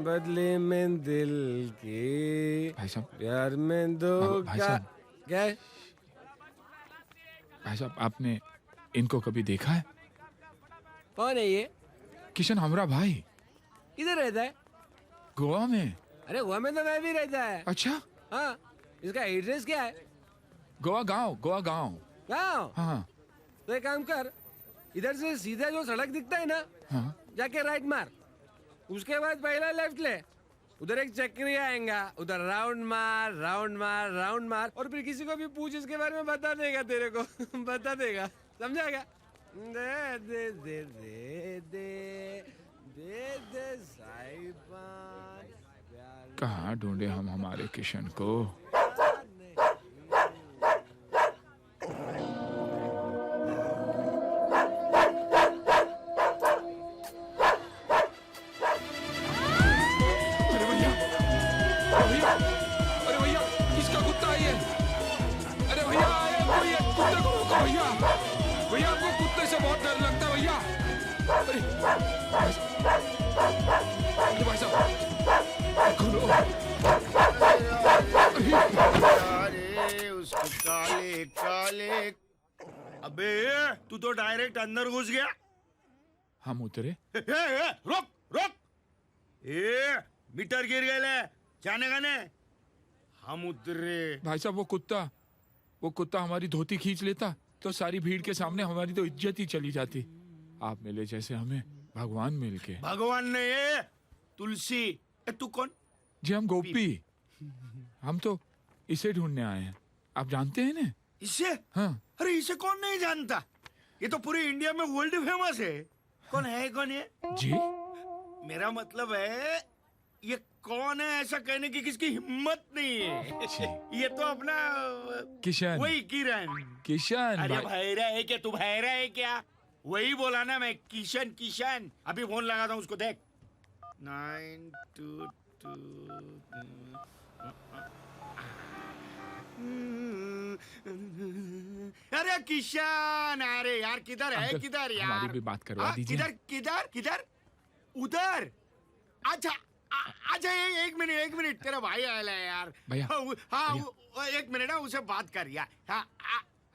बदले में दिल की भाई साहब, प्यार में दो भाई का साहब। क्या है? भाई साहब, आपने इनको कभी देखा है? कौन है ये? किशन, हमारा भाई। किधर रहता है? गोवा में। अरे गोवा में तो मैं भी रहता है। अच्छा, हाँ, इसका एड्रेस क्या है? गोवा गांव, गोवा गांव। गाँव? हाँ तो एक काम कर, इधर से सीधा जो सड़क दिखता है ना, हाँ। जाके राइट मार, उसके बाद पहला लेफ्ट ले, उधर एक चक्री आएगा, उधर राउंड मार राउंड मार राउंड मार, और फिर किसी को भी पूछ इसके बारे में बता देगा तेरे को। बता देगा, समझाएगा? दे दे दे दे दे दे दे साहिबान प्यार कहाँ ढूंढे हम हमारे किशन को? अरे भैया, किसका कुत्ता है ये? अरे भैया, भैया कुत्ते को रोको भैया। भैया, हमको कुत्ते से बहुत डर लगता है भैया। अरे भाई साहब, खोलो। अरे उसको काले काले। अबे तू तो डायरेक्ट अंदर घुस गया। हम उतरे। रोक रोक। मीटर गिर गए, जाने का ने। हम उतरे। भाई साहब, वो कुत्ता हमारी धोती खींच लेता तो सारी भीड़ के सामने हमारी तो इज्जत ही चली जाती। आप मिले जैसे हमें भगवान मिल के। भगवान ने ये तुलसी। तू कौन? जी, हम गोपी। हम तो इसे ढूंढने आए हैं। आप जानते हैं ना? इसे? हाँ। अरे इसे कौन नहीं जानता? ये तो पूरी इंडिया में वर्ल्ड फेमस है। कौन है कौन ये? जी, मेरा मतलब है ये कौन है ऐसा कहने की किसकी हिम्मत नहीं है। जी। ये तो अपना किशन। वही किरण। किशन अरे भाई। भैरा है क्या? तू भैरा है क्या? वही बोला ना मैं, किशन किशन। अभी फोन लगाता हूँ उसको, देख। 922 अरे किशन, अरे यार किधर है? अंकल, किधर यार? हमारी भी बात करवा दीजिए। किधर किधर किधर? उधर। अच्छा अच्छा, एक मिनट तेरा भाई आया है यार। भैया, हाँ, एक मिनट ना, उसे बात कर यार। हाँ,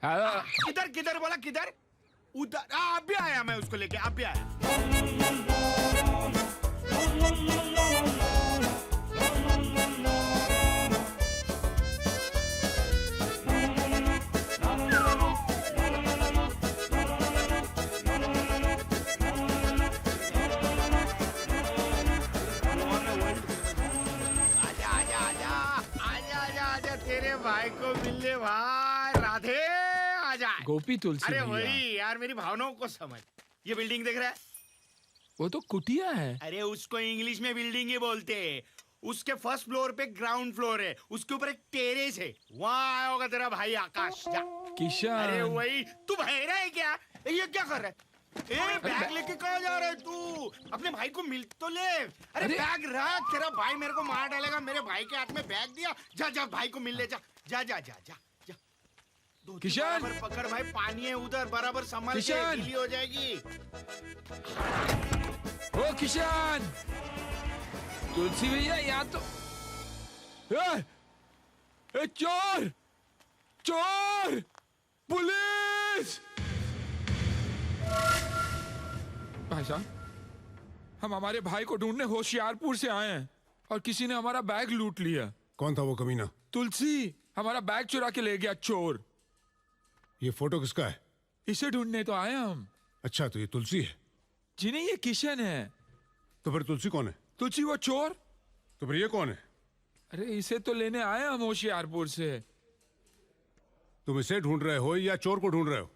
हाँ। किधर किधर बोला? किधर? उधर। अभी आया मैं उसको लेके, अभी आया। आजा आजा आजा आजा आजा आजा, तेरे भाई को मिलने भाई। राधे आजा। गोपी तुलसी अरे भैया। वही यार, मेरी भावनाओं को समझ। ये बिल्डिंग देख रहा है? वो तो कुटिया है। अरे उसको इंग्लिश में बिल्डिंग ही बोलते हैं। उसके फर्स्ट फ्लोर पे ग्राउंड फ्लोर है, उसके ऊपर एक टेरेस है। वहाँ आया होगा तेरा भाई आकाश। जा। किशन। अरे वही। तू बहरा है क्या? ये क्या कर रहा है? बैग लेके कहाँ जा रहा है तू? अपने भाई को मिल तो ले। अरे बैग रख, तेरा भाई मेरे को मार डालेगा। मेरे भाई के हाथ में बैग दिया। जा जा, भाई को मिल ले। जा जा जा जा जा जा। किशन! बराबर पकड़ भाई, पानी है उधर, बराबर संभाल के, किशन! गीली हो जाएगी। ओ किशन! तुलसी भैया, यहाँ तो चोर! चोर! पुलिस! भाई साहब, हम हमारे भाई को ढूंढने होशियारपुर से आए हैं और किसी ने हमारा बैग लूट लिया। कौन था वो कमीना? तुलसी हमारा बैग चुरा के ले गया, चोर। ये फोटो किसका है? इसे ढूंढने तो आए हम। अच्छा, तो ये तुलसी है। जी नहीं, ये किशन है। तो फिर तुलसी कौन है? तुलसी वो चोर। तो फिर ये कौन है? अरे इसे तो लेने आए हम होशियारपुर से। तुम इसे ढूंढ रहे हो या चोर को ढूंढ रहे हो?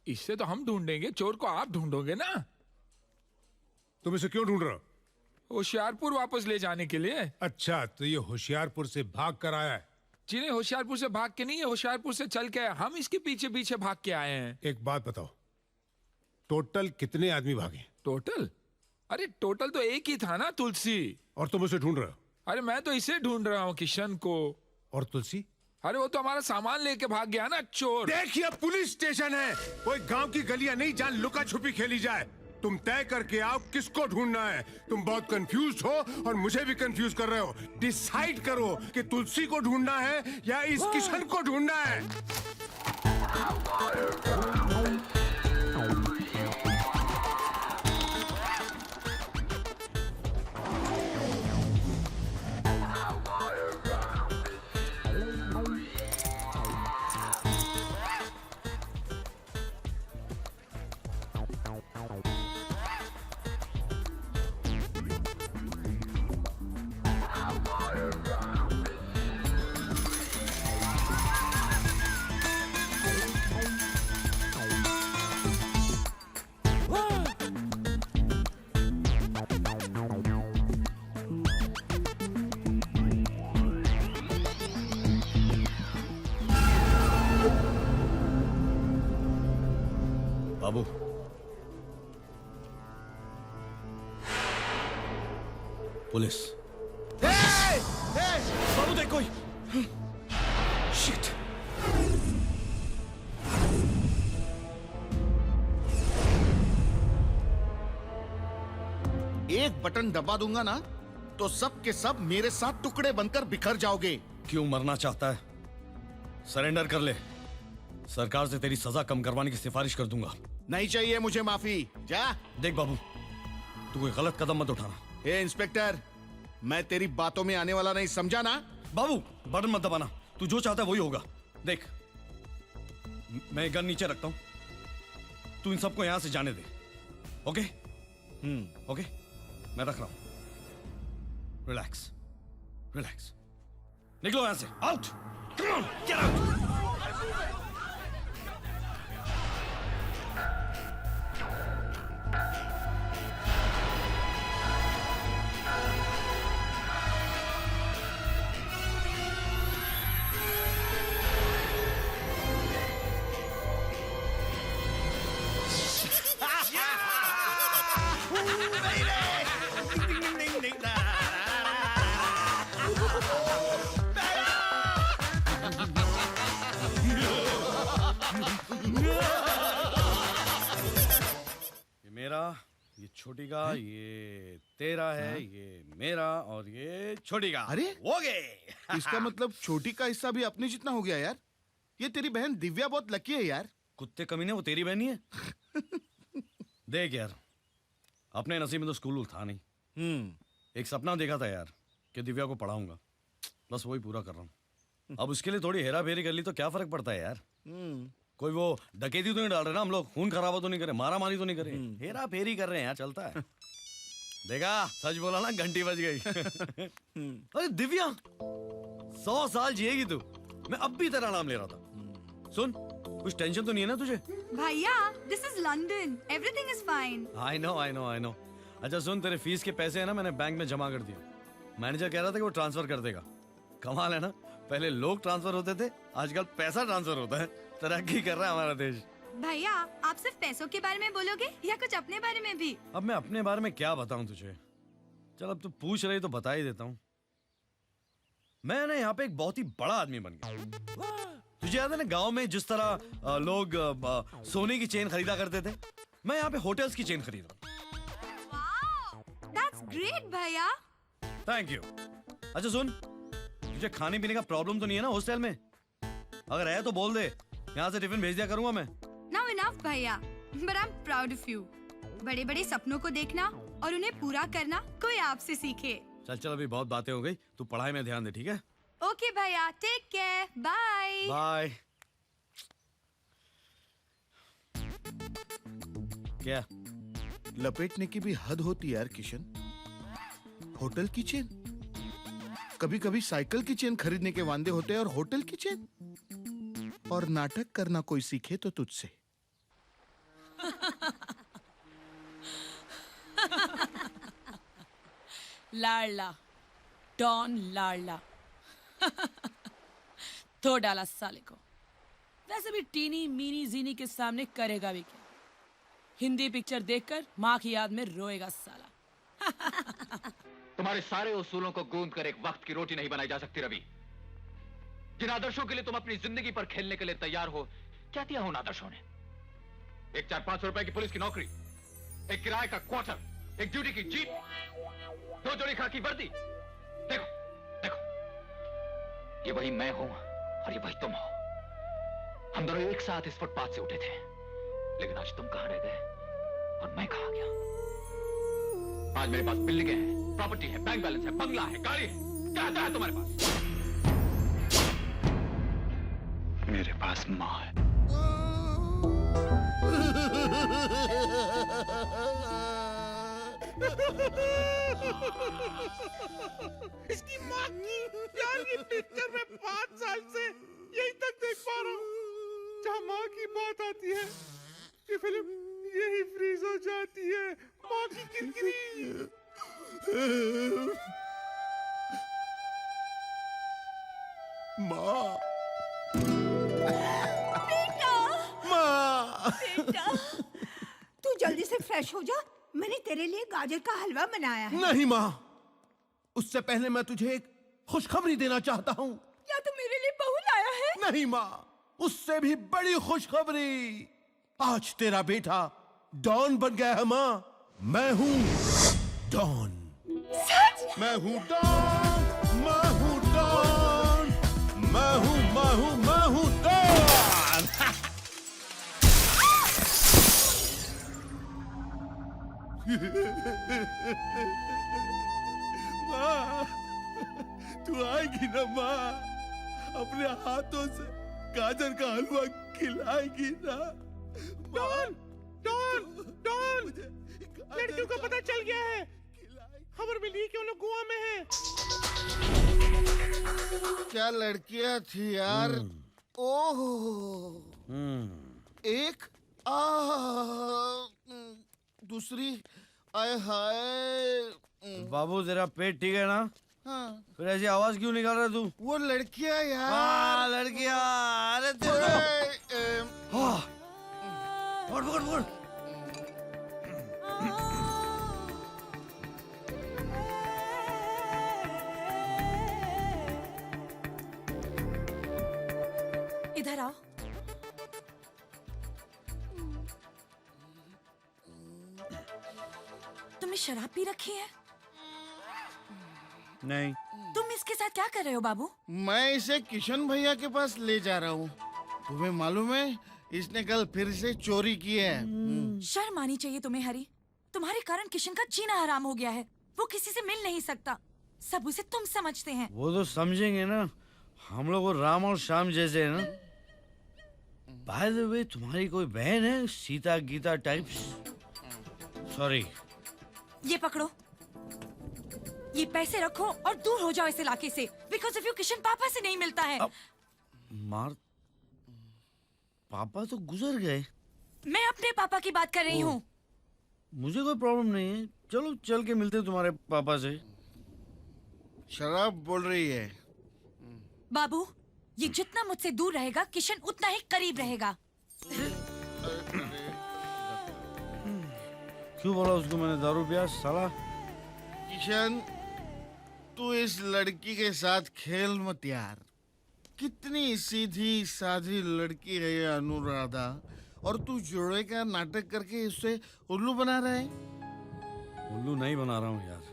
इससे तो हम ढूंढेंगे, चोर को आप ढूंढोगे ना। तुम इसे क्यों ढूंढ रहे हो? होशियारपुर वापस ले जाने के लिए। अच्छा, तो ये होशियारपुर से भाग कर आया है। जी नहीं, होशियारपुर से भाग के नहीं है, होशियारपुर से चल के आए। हम इसके पीछे पीछे भाग के आए हैं। एक बात बताओ, टोटल कितने आदमी भागे? टोटल? अरे टोटल तो एक ही था ना, तुलसी। और तुम उसे ढूंढ रहे हो? अरे मैं तो इसे ढूंढ रहा हूँ, किशन को। और तुलसी? अरे वो तो हमारा सामान लेके भाग गया ना, चोर। देखिए, पुलिस स्टेशन है, कोई गांव की गलियां नहीं जहां लुका छुपी खेली जाए। तुम तय करके आओ किसको ढूंढना है। तुम बहुत कंफ्यूज हो और मुझे भी कंफ्यूज कर रहे हो। डिसाइड करो कि तुलसी को ढूंढना है या इस किशन को ढूंढना है। बाबू, पुलिस। बाबू देख कोई। शिट। एक बटन दबा दूंगा ना तो सब के सब मेरे साथ टुकड़े बनकर बिखर जाओगे। क्यों मरना चाहता है? सरेंडर कर ले। सरकार से तेरी सजा कम करवाने की सिफारिश कर दूंगा। नहीं चाहिए मुझे माफी। जा। देख बाबू, तू कोई गलत कदम मत उठाना। ए इंस्पेक्टर, मैं तेरी बातों में आने वाला नहीं, समझा ना? बाबू बटन मत दबाना। तू जो चाहता है वही होगा। देख, मैं गन नीचे रखता हूं। तू इन सबको यहां से जाने दे। ओके? ओके, मैं रख रहा हूं। Relax, relax. निकलो यहां से। Out, get out. ये छोटी का, ये तेरा है, ये मेरा और ये छोटी का। अरे हो गए। इसका मतलब छोटी का हिस्सा भी अपने जितना हो गया यार। ये तेरी बहन दिव्या बहुत लकी है यार। कुत्ते कमीने, वो तेरी बहन ही है। देख यार, अपने नसीब में तो स्कूल था नहीं। एक सपना देखा था यार कि दिव्या को पढ़ाऊंगा, बस वही पूरा कर रहा हूँ। अब उसके लिए थोड़ी हेरा फेरी कर ली तो क्या फर्क पड़ता है यार। कोई वो डकैती तो नहीं डाल रहे ना हम लोग, खून खराबा तो नहीं करे, मारा मारी तो नहीं करे, हेरा फेरी कर रहे हैं यार, चलता है। देखा, सच बोला ना, घंटी बज गई। अरे दिव्या, 100 साल जिएगी तू। मैं अब भी तेरा नाम ले रहा था। सुन, कुछ टेंशन तो नहीं है ना तुझे? भैया, this is London, everything is fine. I know I know I know. अच्छा सुन, तेरे फीस के पैसे है ना, मैंने बैंक में जमा कर दिए। मैनेजर कह रहा था कि वो ट्रांसफर कर देगा। कमाल है ना, पहले लोग ट्रांसफर होते थे, आजकल पैसा ट्रांसफर होता है। तरक्की कर रहा है हमारा देश। भैया, आप सिर्फ पैसों के बारे में बोलोगे या कुछ अपने बारे में भी? अब मैं अपने बारे में क्या बताऊं तुझे? चल अब तू पूछ रही तो बता ही देता हूँ। मैं ना यहाँ पे एक बहुत ही बड़ा आदमी बन गया। तुझे याद है ना, गांव में जिस तरह लोग सोने की चेन खरीदा करते थे, मैं यहाँ पे होटल्स की चेन खरीद रहा हूँ। वाओ, दैट्स ग्रेट भैया। Thank you. अच्छा सुन, तुझे खाने पीने का प्रॉब्लम तो नहीं है ना हॉस्टल में? अगर है तो बोल दे, यहाँ से टिफिन भेज दिया करूंगा मैं। नाउ इनफ भैया, but I am proud of you. बड़े बड़े सपनों को देखना और उन्हें पूरा करना कोई आपसे सीखे। चल चल, अभी बहुत बातें हो गई, तू पढ़ाई में ध्यान दे, ठीक है? ओके भैया, टेक केयर, बाय। बाय। क्या? लपेटने की भी हद होती है यार किशन। होटल की चेन, कभी कभी साइकिल की चेन खरीदने के वांदे होते हैं और होटल की चेन। और नाटक करना कोई सीखे तो तुझसे। लाडला, डॉन लाडला। धो डाला साले को। वैसे भी टीनी मीनी जीनी के सामने करेगा भी क्या? हिंदी पिक्चर देखकर माँ की याद में रोएगा साला। तुम्हारे सारे उसूलों को गूंद कर एक वक्त की रोटी नहीं बनाई जा सकती रवि। जिन आदर्शों के लिए तुम अपनी जिंदगी पर खेलने के लिए तैयार हो, क्या दिया उन आदर्शों ने? एक 400-500 रुपए की पुलिस की नौकरी, एक किराए का क्वार्टर, एक ड्यूटी की जीप, 2 जोड़ी खाकी वर्दी। देखो देखो, ये वही मैं हूं और ये वही तुम हो। हम दोनों एक साथ इस फुटपाथ से उठे थे, लेकिन आज तुम कहां रह गए और मैं कहां गया? आज मेरे पास बिल्डिंगें हैं, प्रॉपर्टी है, बैंक बैलेंस है, बंगला है, गाड़ी है। क्या है तुम्हारे पास? मेरे पास मां है। इसकी माँ की यार, ये पिक्चर मैं 5 साल से यही तक देख पा रहा हूँ। जहाँ माँ की बात आती है, ये फिल्म यही फ्रीज हो जाती है। माँ की किरकिरी। माँ, बेटा, तू जल्दी से फ्रेश हो जा। मैंने तेरे लिए गाजर का हलवा बनाया है। नहीं माँ, उससे पहले मैं तुझे एक खुशखबरी देना चाहता हूँ। क्या तू मेरे लिए बहू लाया है? नहीं माँ, उससे भी बड़ी खुशखबरी। आज तेरा बेटा डॉन बन गया है माँ। मैं हूँ डॉन। सच? मैं हूँ डॉन, मैं हूँ डॉन, मैं हूँ डॉन। माँ, तू आएगी ना माँ? अपने हाथों से गाजर का हलवा खिलाएगी ना? डॉन, डॉन, डॉन, लड़कियों को पता चल गया है। खबर मिली कि वो लोग गोवा में हैं। क्या लड़कियां थी यार। ओह, एक दूसरी आए हाय। बाबू तेरा पेट ठीक है ना? हाँ। फिर ऐसी आवाज क्यों निकाल रहा तू? वो लड़कियां यार। हाँ लड़कियां। अरे हाँ। पकड़। इधर आओ। तुमने शराब पी रखी है? नहीं। तुम इसके साथ क्या कर रहे हो बाबू? मैं इसे किशन भैया के पास ले जा रहा हूँ। तुम्हें मालूम है, इसने कल फिर से चोरी की है। शर्म आनी चाहिए तुम्हें हरी। तुम्हारे कारण किशन का जीना हराम हो गया है। वो किसी से मिल नहीं सकता। सब उसे तुम समझते हैं। वो तो समझेंगे ना, हम लोग वो राम और श्याम जैसे है ना। बाय द वे, तुम्हारी कोई बहन है सीता गीता टाइप्स? सॉरी। ये पकड़ो, ये पैसे रखो और दूर हो जाओ इस इलाके से। बिकॉज ऑफ यू किशन पापा से नहीं मिलता है। मार, पापा तो गुजर गए। मैं अपने पापा की बात कर रही हूँ। मुझे कोई प्रॉब्लम नहीं है, चलो चल के मिलते हैं तुम्हारे पापा से। शराब बोल रही है। बाबू, ये जितना मुझसे दूर रहेगा किशन उतना ही करीब रहेगा। क्यों बोला उसको मैंने दारू पिया साला? किशन, तू इस लड़की के साथ खेल मत यार। कितनी सीधी साधी लड़की है ये अनुराधा, और तू जोड़े का नाटक करके उससे उल्लू बना रहा है। उल्लू नहीं बना रहा हूँ यार।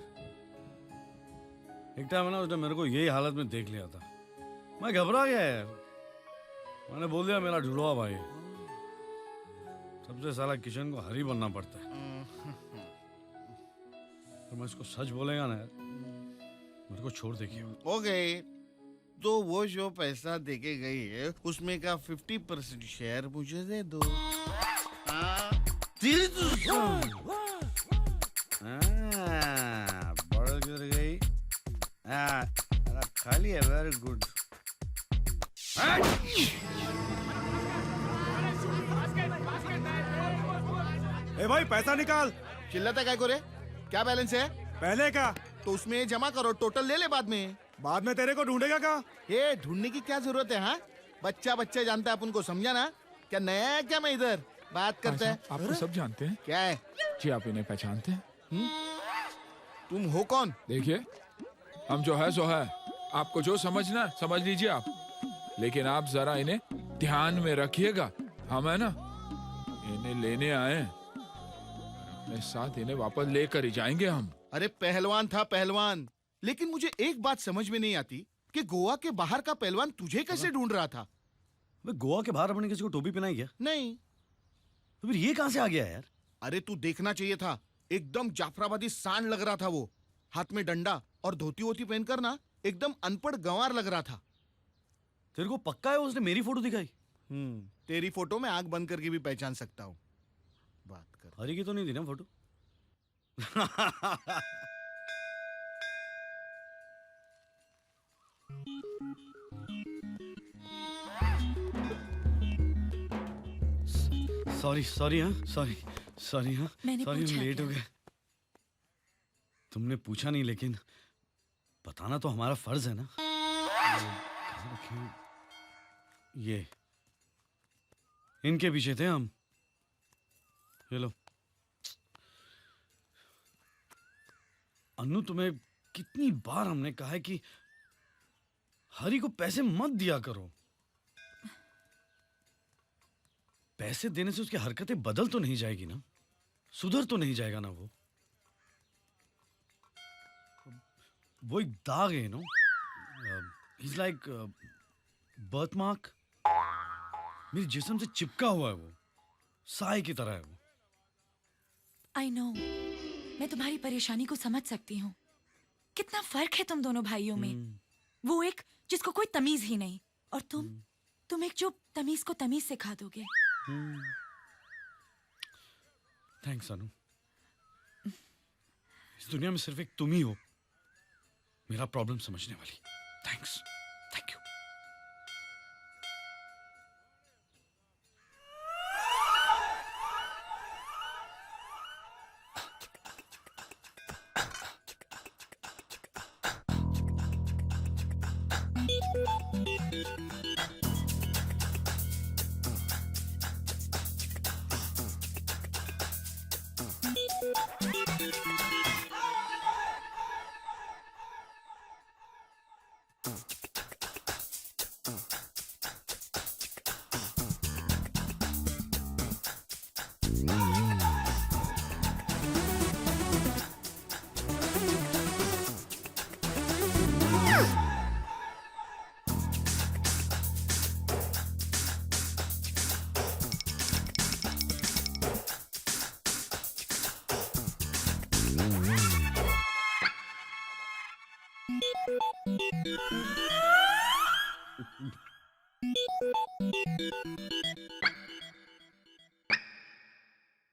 एक टाइम ना उसने मेरे को यही हालत में देख लिया था, मैं घबरा गया यार। मैंने बोल दिया मेरा जुड़वा भाई। सबसे साला किशन को हरी बनना पड़ता है। तो मैं इसको सच बोलेगा ना यार, मेरे को छोड़ देखिए। ओके, तो वो जो पैसा देके गई है उसमें का 50% शेयर मुझे दे दो। बड़ा गिर गई। खाली है, वेरी गुड। ए भाई पैसा निकाल। चिल्लाता क्या करे? क्या बैलेंस है? पहले का तो उसमें जमा करो, टोटल ले ले बाद में। बाद में तेरे को ढूंढेगा का? ये ढूंढने की क्या जरूरत है? हाँ, बच्चा बच्चा जानता है अपन को, समझा ना? क्या नया है क्या? मैं इधर बात करते हैं। आपको सब जानते हैं? क्या है जी, आप इन्हें पहचानते हैं? तुम हो कौन? देखिए, हम जो है सो है। आपको जो समझना समझ लीजिए आप, लेकिन आप जरा इन्हें ध्यान में रखिएगा। हम है ना, इन्हें लेने आए हैं। मैं साथ इन्हें वापस लेकर ही जाएंगे हम। अरे पहलवान था पहलवान, लेकिन मुझे एक बात समझ में नहीं आती कि गोवा के बाहर का पहलवान तुझे कैसे ढूंढ रहा था। वे गोवा के बाहर अपने किसी को टोपी पहनाई क्या? नहीं। तो फिर ये कहां से आ गया यार? अरे तू देखना चाहिए था, एकदम जाफराबादी सांड लग रहा था वो, हाथ में डंडा और धोती वोती पहनकर ना एकदम अनपढ़ गंवार लग रहा था। तेरे को पक्का है उसने मेरी फोटो दिखाई? तेरी फोटो में आंख बंद करके भी पहचान सकता हूँ। बात कर। हरी की तो नहीं थी ना फोटो? सॉरी हाँ सॉरी हाँ मैंने सॉरी पूछा हम लेट हो क्या? गए। तुमने पूछा नहीं, लेकिन बताना तो हमारा फर्ज है ना। कहाँ रखे हैं? ये इनके पीछे थे हम। ये लो। अन्नू, तुम्हें कितनी बार हमने कहा है कि हरी को पैसे मत दिया करो। पैसे देने से उसकी हरकतें बदल तो नहीं जाएगी ना, सुधर तो नहीं जाएगा ना वो एक दाग है, no is like birth mark. मेरे जिस्म से चिपका हुआ है वो, साए की तरह है वो। आई नो, मैं तुम्हारी परेशानी को समझ सकती हूँ। कितना फर्क है तुम दोनों भाइयों में। वो एक जिसको कोई तमीज ही नहीं, और तुम एक जो तमीज को तमीज सिखा दोगे। थैंक्स अनु। इस दुनिया में सिर्फ एक तुम ही हो मेरा प्रॉब्लम समझने वाली। Thanks, thank you.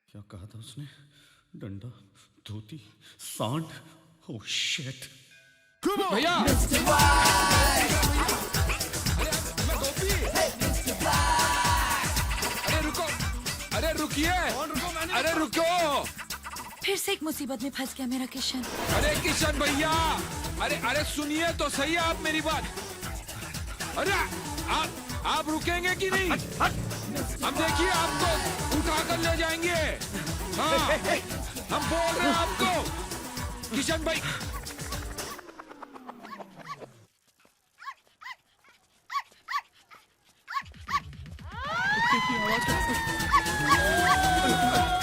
क्या कहा था उसने? डंडा, धोती, सांड। Oh shit. भैया अरे रुको, अरे रुकिए, अरे रुको। फिर से एक मुसीबत में फंस गया मेरा किशन। अरे किशन भैया, अरे सुनिए तो सही आप मेरी बात। अरे आप रुकेंगे कि नहीं? हम देखिए आपको उठा कर ले जाएंगे। हाँ, हम बोल रहे हैं आपको किशन भाई।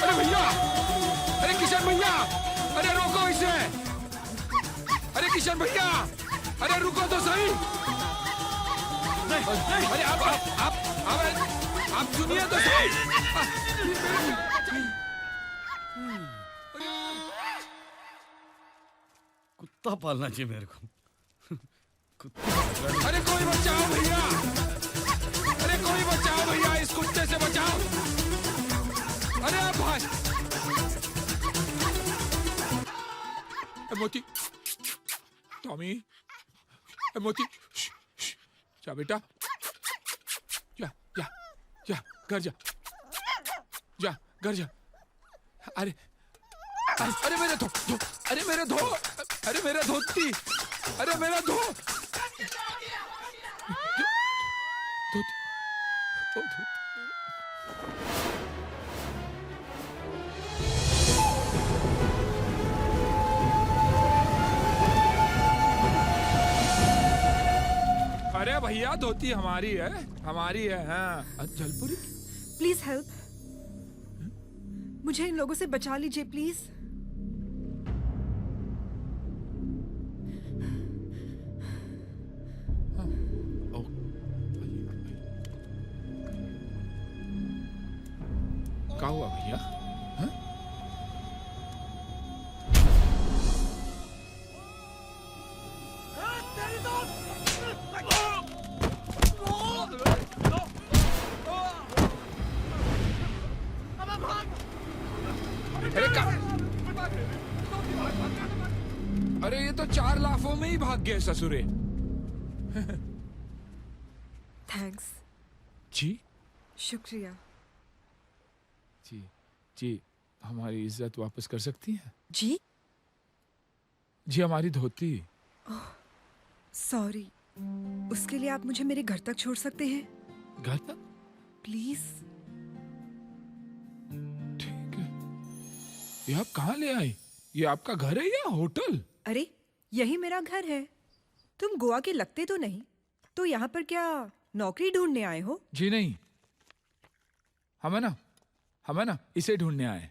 अरे भैया, अरे किशन भैया, अरे रोको इसे। अरे किशन भैया, अरे रुको तो सही। अरे आप सुनिए तो सही। कुत्ता पालना चाहिए मेरे को। अरे कोई बचाओ भैया, अरे कोई बचाओ भैया, इस कुत्ते से बचाओ। अरे भाई मोती, टॉमी, मोती, जा बेटा, जा जा जा घर जा, जा घर जा। अरे अरे मेरे धो, अरे मेरे धो, अरे मेरे धोती, अरे मेरा धो, अरे भैया धोती हमारी है, हमारी है। हाँ जलपुरी, प्लीज हेल्प। मुझे इन लोगों से बचा लीजिए प्लीज। क्या हुआ भैया? हाँ? अरे अरे ये तो 4 लाफों में ही भाग गए ससुरे। थैंक्स। जी शुक्रिया। जी जी, हमारी इज्जत वापस कर सकती हैं? जी जी हमारी धोती। सॉरी, उसके लिए आप मुझे मेरे घर तक छोड़ सकते हैं घर तक? प्लीज? ठीक है। ये आप कहाँ ले आई? ये आपका घर है या होटल? अरे यही मेरा घर है। तुम गोवा के लगते तो नहीं, तो यहाँ पर क्या नौकरी ढूंढने आए हो? जी नहीं, हमें ना इसे ढूंढने आए।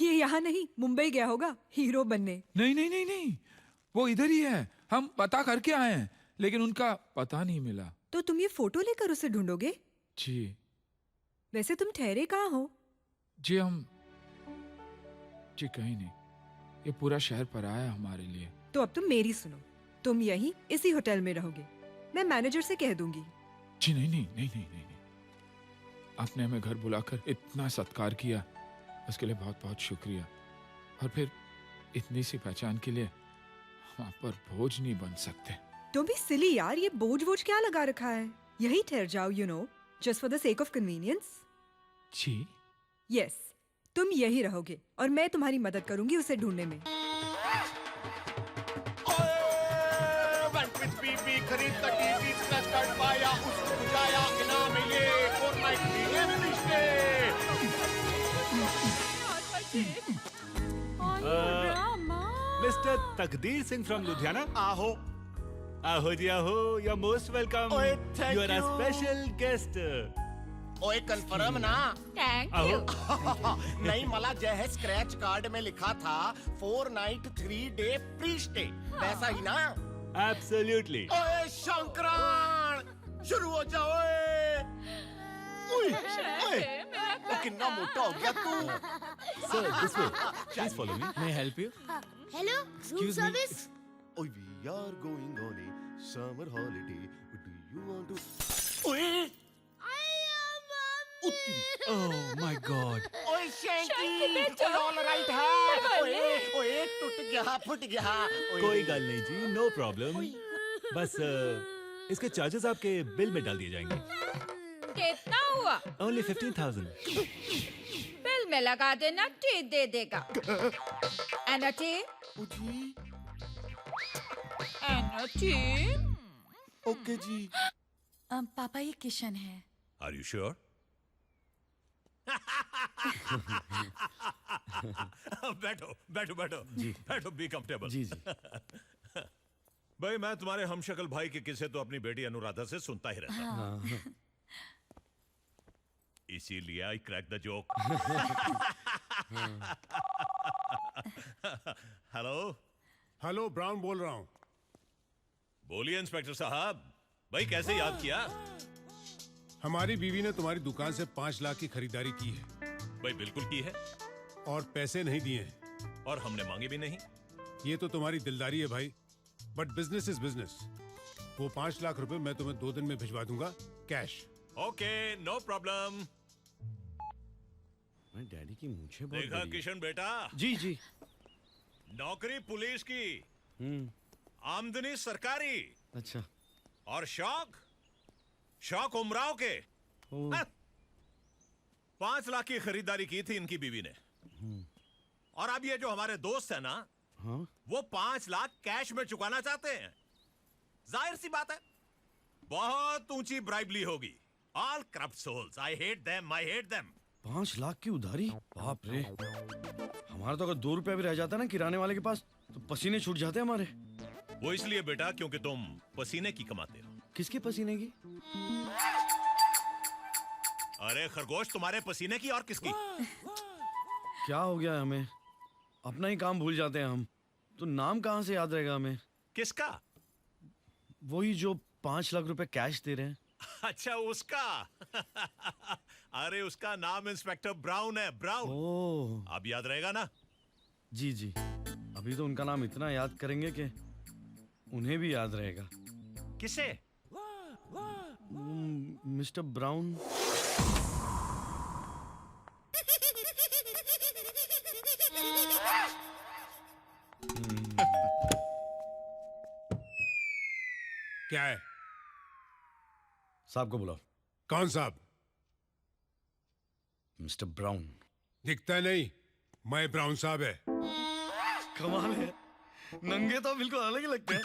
ये यहाँ नहीं, मुंबई गया होगा हीरो बनने। नहीं नहीं नहीं नहीं, वो इधर ही है। हम पता करके आए हैं, लेकिन उनका पता नहीं मिला। तो तुम ये फोटो लेकर उसे ढूंढोगे? जी। वैसे तुम ठहरे कहाँ हो? जी जी कहीं नहीं, ये पूरा शहर पराया है हमारे लिए। तो अब तुम मेरी सुनो, तुम यहीं इसी होटल में रहोगे। मैं मैनेजर से कह दूंगी। जी नहीं नहीं नहीं नहीं नहीं, नहीं। आपने हमें घर बुलाकर इतना सत्कार किया, उसके लिए बहुत बहुत शुक्रिया। और फिर इतनी सी पहचान के लिए हम आप पर बोझ नहीं बन सकते। तुम भी सिली यार, ये बोझ वोझ क्या लगा रखा है? यही ठहर जाओ, you know, just for the sake of convenience. जी यस, तुम यही रहोगे और मैं तुम्हारी मदद करूंगी उसे ढूंढने में। खरीद का टीवी स्क्रैच पाया, उसको बुझाया, इनाम है ये 4 नाइट मिस्टर तकदीर सिंह फ्रॉम लुधियाना। आहो आहो जी आहो, यू आर मोस्ट वेलकम। ओए, thank you are a you. Special guest. ओए कंफर्म ना? थैंक आहो। यू। नहीं, मला जो है स्क्रैच कार्ड में लिखा था 4 नाइट 3 डे फ्री स्टे, वैसा ही ना? एब्सोल्युटली। ओए शंकरान, शुरू हो जाओ। ओए ओए, ओ कितना मोटा हो गया तू। Sir this way, please follow me. May I help you? Hello, room service. ओए we are going on a summer holiday. Do you want to? ओए Oh my God. ओए शैंकी, ऑल राइट है? ओए ओए टूट गया, फुट गया। ओए, कोई गल नहीं जी, नो प्रॉब्लम। बस इसके चार्जेस आपके बिल में डाल दिए जाएंगे। कितना हुआ? Only 15,000। बिल में लगा देना, टी दे देगा। Energy energy. ओके जी। पापा ये किशन है। Are you sure? बैठो बैठो बैठो जी, बैठो, बी कंफर्टेबल। जी जी। भाई मैं तुम्हारे हमशक्ल भाई के किस्से तो अपनी बेटी अनुराधा से सुनता ही रहता हूं। इसीलिए I crack the joke. Hello hello, brown बोल रहा हूँ। बोलिए इंस्पेक्टर साहब, भाई कैसे याद किया? हमारी बीवी ने तुम्हारी दुकान से 5 लाख की खरीदारी की है। भाई बिल्कुल की है, और पैसे नहीं दिए हैं। और हमने मांगे भी नहीं। ये तो तुम्हारी दिलदारी है भाई, बट बिजनेस इज बिजनेस। वो 5 लाख रुपए मैं तुम्हें 2 दिन में भिजवा दूंगा, कैश। Okay, no problem. मैं डैडी की मूंछें बहुत देखा बड़ी है। किशन बेटा, जी जी। नौकरी पुलिस की, आमदनी सरकारी, अच्छा। और शौक उमराव के। 5 लाख की खरीदारी की थी इनकी बीवी ने। और अब ये जो हमारे दोस्त है ना, हाँ? वो 5 लाख कैश में चुकाना चाहते हैं। जाहिर सी बात है, बहुत ऊंची ब्राइबली होगी। All corrupt souls, I hate them, I hate them. 5 lakh की उधारी, बाप रे। हमारा तो अगर 2 रुपया भी रह जाता ना किराने वाले के पास, तो पसीने छूट जाते हमारे। वो इसलिए बेटा क्योंकि तुम पसीने की कमाते हो। किसके पसीने की? अरे खरगोश, तुम्हारे पसीने की और किसकी? क्या हो गया है हमें? अपना ही काम भूल जाते हैं हम। तो नाम कहाँ से याद रहेगा हमें? किसका? वही जो 5 लाख रुपए कैश दे रहे हैं। अच्छा उसका। अरे उसका नाम इंस्पेक्टर ब्राउन है, ब्राउन। ओह, अब याद रहेगा ना? जी जी। अभी तो उनका नाम इतना याद करेंगे कि उन्हें भी याद रहेगा। किसे? Mister brown. क्या है? साहब को बुलाओ। कौन साहब? Mister brown. दिखता नहीं, मैं ब्राउन साहब है। कमाल है, नंगे तो बिल्कुल अलग ही लगते हैं।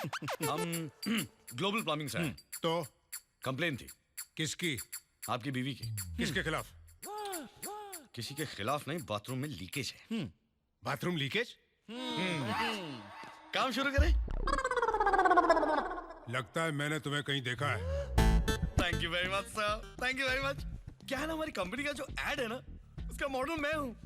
हम ग्लोबल प्लम्बिंग से हैं। तो कंप्लेन थी। किसकी? आपकी बीवी की। किसके खिलाफ? किसी के खिलाफ नहीं, बाथरूम में लीकेज है। Bathroom leakage? काम शुरू करें? लगता है मैंने तुम्हें कहीं देखा है। Thank you very much sir, thank you very much. क्या है ना, हमारी कंपनी का जो एड है ना, उसका मॉडल मैं हूँ।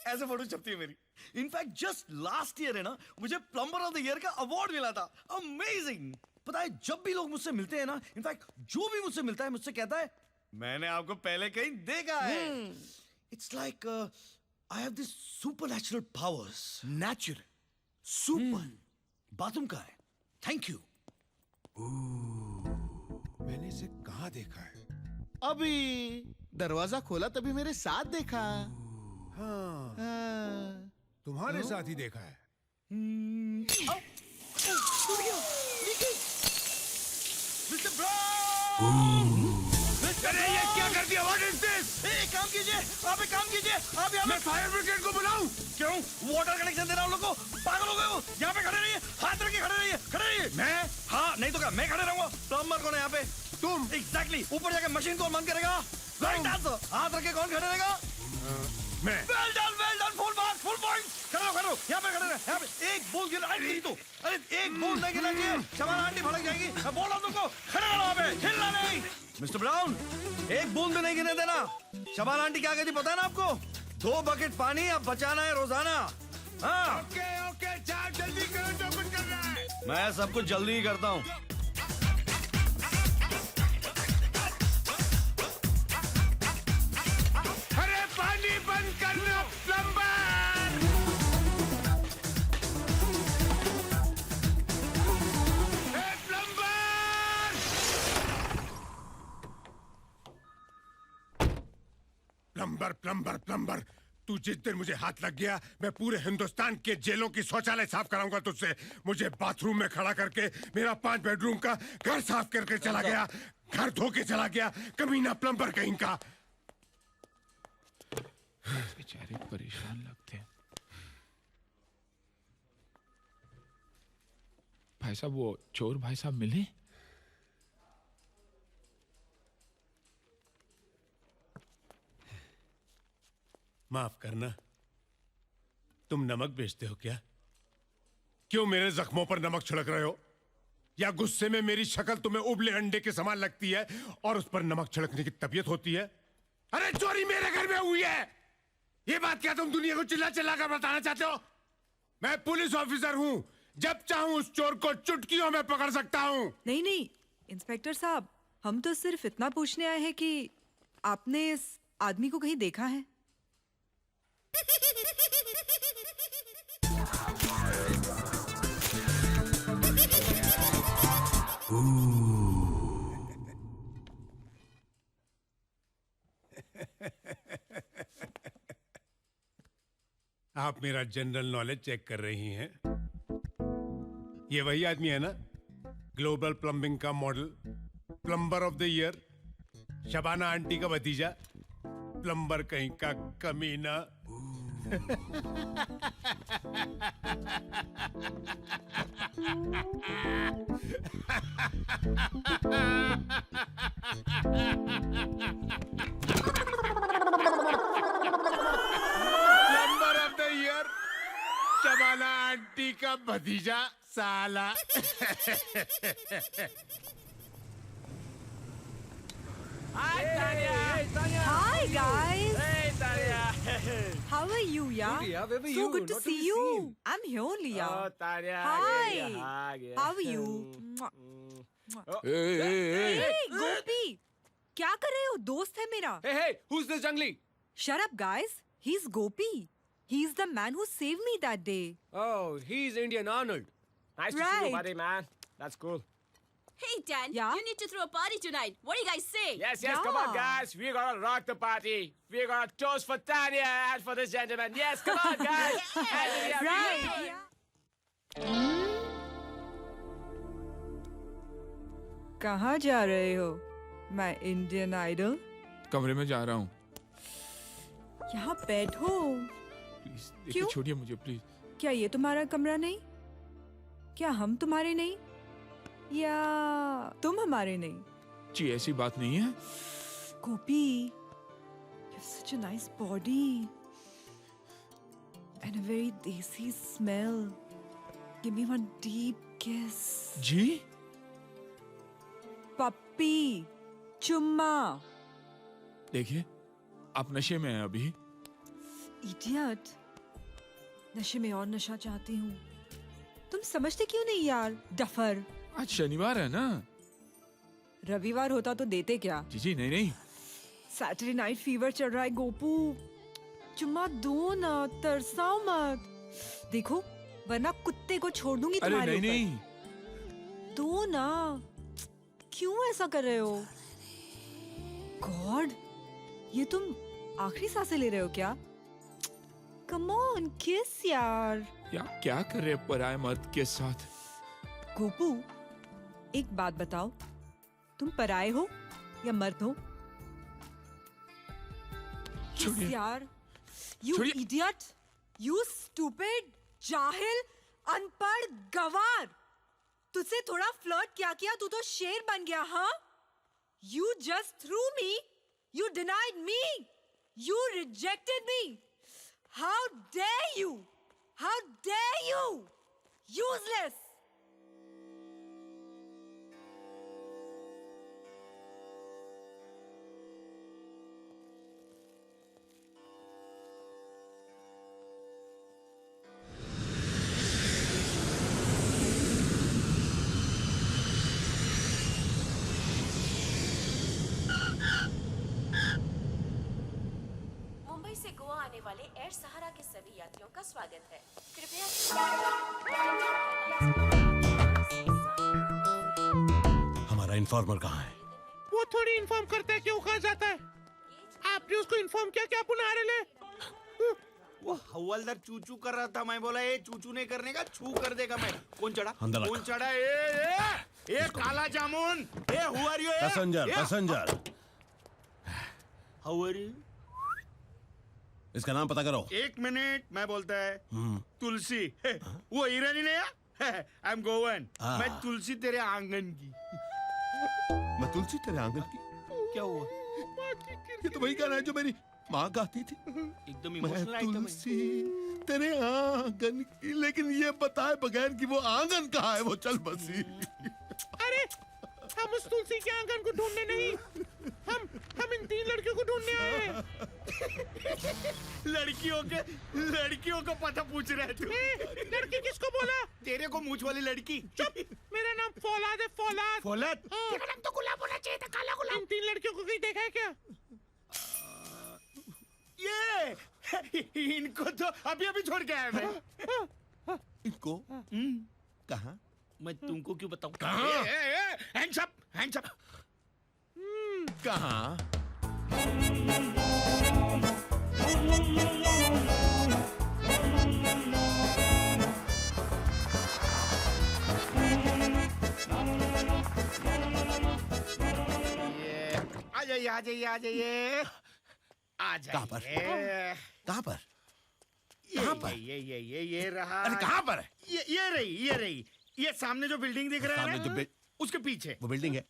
ऐसे फोटो छपती है मेरी। इनफैक्ट जस्ट लास्ट ईयर है ना, मुझे प्लम्बर ऑफ द ईयर का अवार्ड मिला था। अमेजिंग। पता है, जब भी लोग मुझसे मिलते हैं ना, इनफैक्ट जो भी मुझसे मिलता है मुझसे कहता है मैंने आपको पहले कहीं देखा है। It's like I have this supernatural powers. Natural super. Bathroom का है। Thank you. मैंने इसे कहाँ देखा है? अभी दरवाजा खोला तभी मेरे साथ देखा। हाँ, हाँ। तुम्हारे साथ ही देखा है। Mister brown! अरे ये क्या कर दिया? What is this? एक काम कीजिए, आप एक काम कीजिए, आप यहाँ मैं फायर ब्रिगेड को बुलाऊं? क्यों? वाटर कनेक्शन देना उन लोगों को? पागल हो गए हो? यहाँ पे खड़े रहिए, हाथ रख के खड़े रहिए, खड़े रहिए। मैं? हाँ, नहीं तो क्या, मैं खड़े रहूंगा। प्लम्बर कौन है यहाँ पे? तुम? एग्जैक्टली। ऊपर जाके मशीन कौन बंद करेगा? Right answer. हाथ रख के कौन खड़े रहेगा? मैं। Well done, full marks, full points. खड़े हो, यहाँ पे खड़े रहे, यहाँ पे। एक बूंद गिरा, अरे एक बूंद नहीं गिरना चाहिए, शबाना आंटी भड़क जाएगी। मैं बोल रहा हूँ तुमको, खड़े रहो वहाँ पे, हिलना नहीं। मिस्टर ब्राउन, एक बूंद भी नहीं गिरने देना। शबाना आंटी क्या कहती पता है ना आपको? 2 बकेट पानी अब बचाना है रोजाना। हाँ। ओके, जाओ जल्दी करो जो कुछ करना है। मैं सब कुछ जल्दी ही करता हूँ। अरे पानी बंद करना प्लम्बर! प्लम्बर, तू जिस दिन मुझे हाथ लग गया, मैं पूरे हिंदुस्तान के जेलों की शौचालय साफ कराऊंगा तुझसे। मुझे बाथरूम में खड़ा करके मेरा 5 बेडरूम का घर साफ करके चला गया, घर धो के चला गया, कमीना प्लम्बर कहीं का। बेचारे परेशान लगते हैं। भाई साहब, वो चोर भाई साहब मिले? माफ करना, तुम नमक बेचते हो क्या? क्यों मेरे जख्मों पर नमक छिड़क रहे हो? या गुस्से में मेरी शक्ल तुम्हें उबले अंडे के समान लगती है और उस पर नमक छिड़कने की तबीयत होती है? अरे चोरी मेरे घर में हुई है, ये बात क्या तुम दुनिया को चिल्ला चिल्ला कर बताना चाहते हो? मैं पुलिस ऑफिसर हूं, जब चाहूं उस चोर को चुटकियों में पकड़ सकता हूं। नहीं, इंस्पेक्टर साहब, हम तो सिर्फ इतना पूछने आए हैं कि आपने इस आदमी को कहीं देखा है? आप मेरा जनरल नॉलेज चेक कर रही हैं? ये वही आदमी है ना, ग्लोबल प्लम्बिंग का model, plumber of the year, Shabana aunty का भतीजा, प्लम्बर कहीं का कमीना। Plumber of the year, Shabana aunty का भतीजा साला। Hi guys. Hey, Tanya. How are you, yeah? Good, yeah. Where were So you? good to Not see be you. seen. I'm here only, yeah. Oh, Tanya. Hi. Yeah. How are you? Mwah. Hey, Hey, गोपी, क्या कर रहे हो? दोस्त है मेरा. hey, who's this jungly? Shut up, guys. He's Gopi. He's the man who saved me that day. Oh, he's Indian Arnold. Nice to see Right. you, buddy, man. That's cool. Hey, Dan. Yeah? You need to throw a party tonight. What do you guys say? Yes, Yeah. come on, guys. We're gonna rock the party. We're gonna toast for Tanya and for this gentleman. Yes, come on, guys. Right. कहाँ जा रहे हो? मैं Indian idol. कमरे में जा रहा हूँ. यहाँ बैठो. प्लीज देखिए, क्यों? छोड़िए मुझे प्लीज. क्या ये तुम्हारा कमरा नहीं? क्या हम तुम्हारे नहीं? या तुम हमारे नहीं? जी ऐसी बात नहीं है. गोपी, you have such a nice body and a very desi smell. Give me one deep kiss. जी पप्पी, चुम्मा. देखिए, आप नशे में हैं अभी. Idiot. नशे में और नशा चाहती हूँ. तुम समझते क्यों नहीं यार, डफर. आज शनिवार है ना. रविवार होता तो देते क्या? जी नहीं नहीं. सैटरडे नाइट फीवर चल रहा है गोपू. चुम्मा दो ना, तरसाओ मत. देखो, वरना कुत्ते को छोड़ दूंगी अरे तुम्हारे नहीं ऊपर. नहीं. दो ना. क्यों ऐसा कर रहे हो? गॉड, ये तुम आखिरी सांसें ले रहे हो क्या? कम ऑन, किस यार. या क्या कर रहे हैं पराये मर्द के साथ? गोपू, एक बात बताओ, तुम पराये हो या मर्द हो? छोड़िए. यार, यू छोड़िए. इडियट, यू स्टूपिड, जाहिल, अनपढ़ गवार. तुझसे थोड़ा फ्लर्ट किया तू तो शेर बन गया. हाँ, you just threw me, you denied me, you rejected me. How dare you, how dare you, useless. Mumbai से गोवा आने वाले एयर सहारा के सभी यात्रियों का स्वागत है. कृपया हमारा इन्फॉर्मर कहाँ है? वो थोड़ी इन्फॉर्म करता है क्यों कहा जाता है. आपने उसको इन्फॉर्म किया क्या पुनः ले? वो हवलदार चूचू कर रहा था. मैं बोला ये चूचू नहीं करने का, छू कर देगा मैं. कौन चढ़ा? अंदर कौन चढ़ा? ए काला जामुन. ए who are you? Passenger passenger. How are you? इसका नाम पता करो. एक मिनट, मैं बोलता है. तुलसी. वो हीरोइन नहीं है. I am Goan. मैं तुलसी तेरे आंगन की. मैं तुलसी तेरे आंगन की. क्या हुआ? ये तो वही गाना है जो मेरी माँ गाती थी. एकदम मैं इमोशनल आइटम है. तुलसी तेरे आंगन की, लेकिन ये बताए बगैर कि वो आंगन कहाँ है, वो चल बसी. अरे हम उस तुलसी के आंगन को ढूंढने नहीं, हम इन तीन लड़कियों को ढूंढने आए हैं. लड़कियों को पता पूछ रहे तू. लड़की किसको बोला? तेरे को मूछ वाली लड़की. चुप. मेरा नाम फौलाद है. फौलाद. फौलाद? तेरा नाम तो गुलाब होना चाहिए था. काला गुलाब. इन तीन लड़कियों को कहीं देखा है क्या? ये इनको तो अभी छोड़ के आया मैं. इनको कहाँ? मैं तुमको क्यों बताऊं? कहाँ? Hands up, hands up. कहाँ? आ जाइए. कहाँ पर? कहाँ पर? कहाँ पर? ये रहा. अरे कहाँ पर है? ये रही. ये सामने जो बिल्डिंग दिख रहा है ना, उसके पीछे. वो बिल्डिंग है.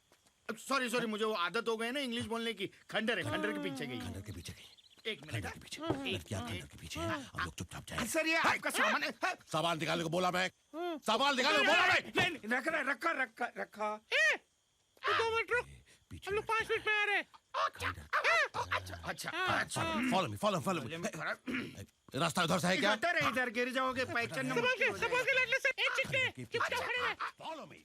सॉरी मुझे वो आदत हो गई ना इंग्लिश बोलने की. खंडर के पीछे गई. खंडर के पीछे गई. एक मिनट. खंडर के पीछे. लड़कियाँ खंडर के पीछे हैं. हम लोग चुपचाप जाएं. सर ये आपका सामान है. सामान निकालने को बोला मैं. सामान निकालने को बोला मैं. नहीं, रखा. 2 मिनट रुक. हम लोग 5 मिनट में आ रहे हैं. अच्छा अच्छा फॉलो मी रास्ता उधर से है क्या? गटर है इधर, गिर जाओगे, पहचान फॉलो मी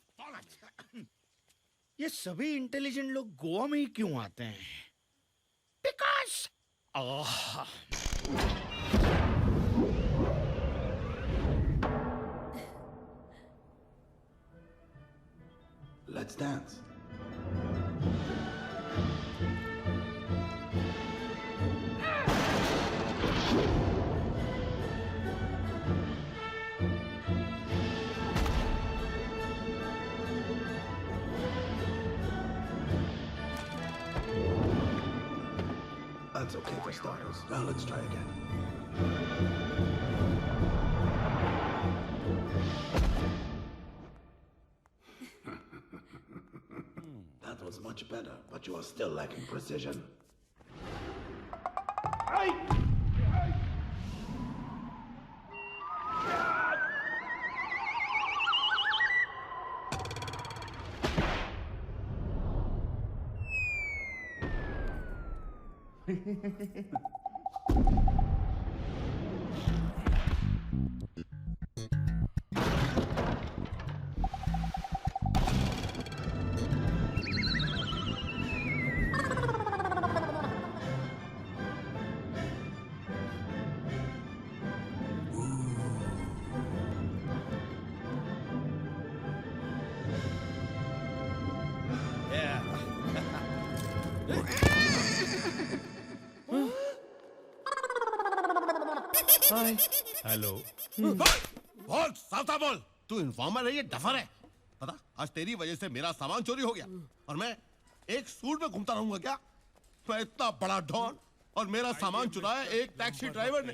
ये सभी इंटेलिजेंट लोग गोवा में ही क्यों आते हैं? Because Let's dance. That's okay for starters. Now let's try again. That was much better, but you are still lacking precision. Hello. बोल सावता बोल, तू इन्फॉर्मर है ये डफर है? पता आज तेरी वजह से मेरा सामान चोरी हो गया और मैं एक सूट में घूमता रहूंगा क्या? मैं इतना बड़ा डॉन और मेरा सामान चुराया एक टैक्सी ड्राइवर ने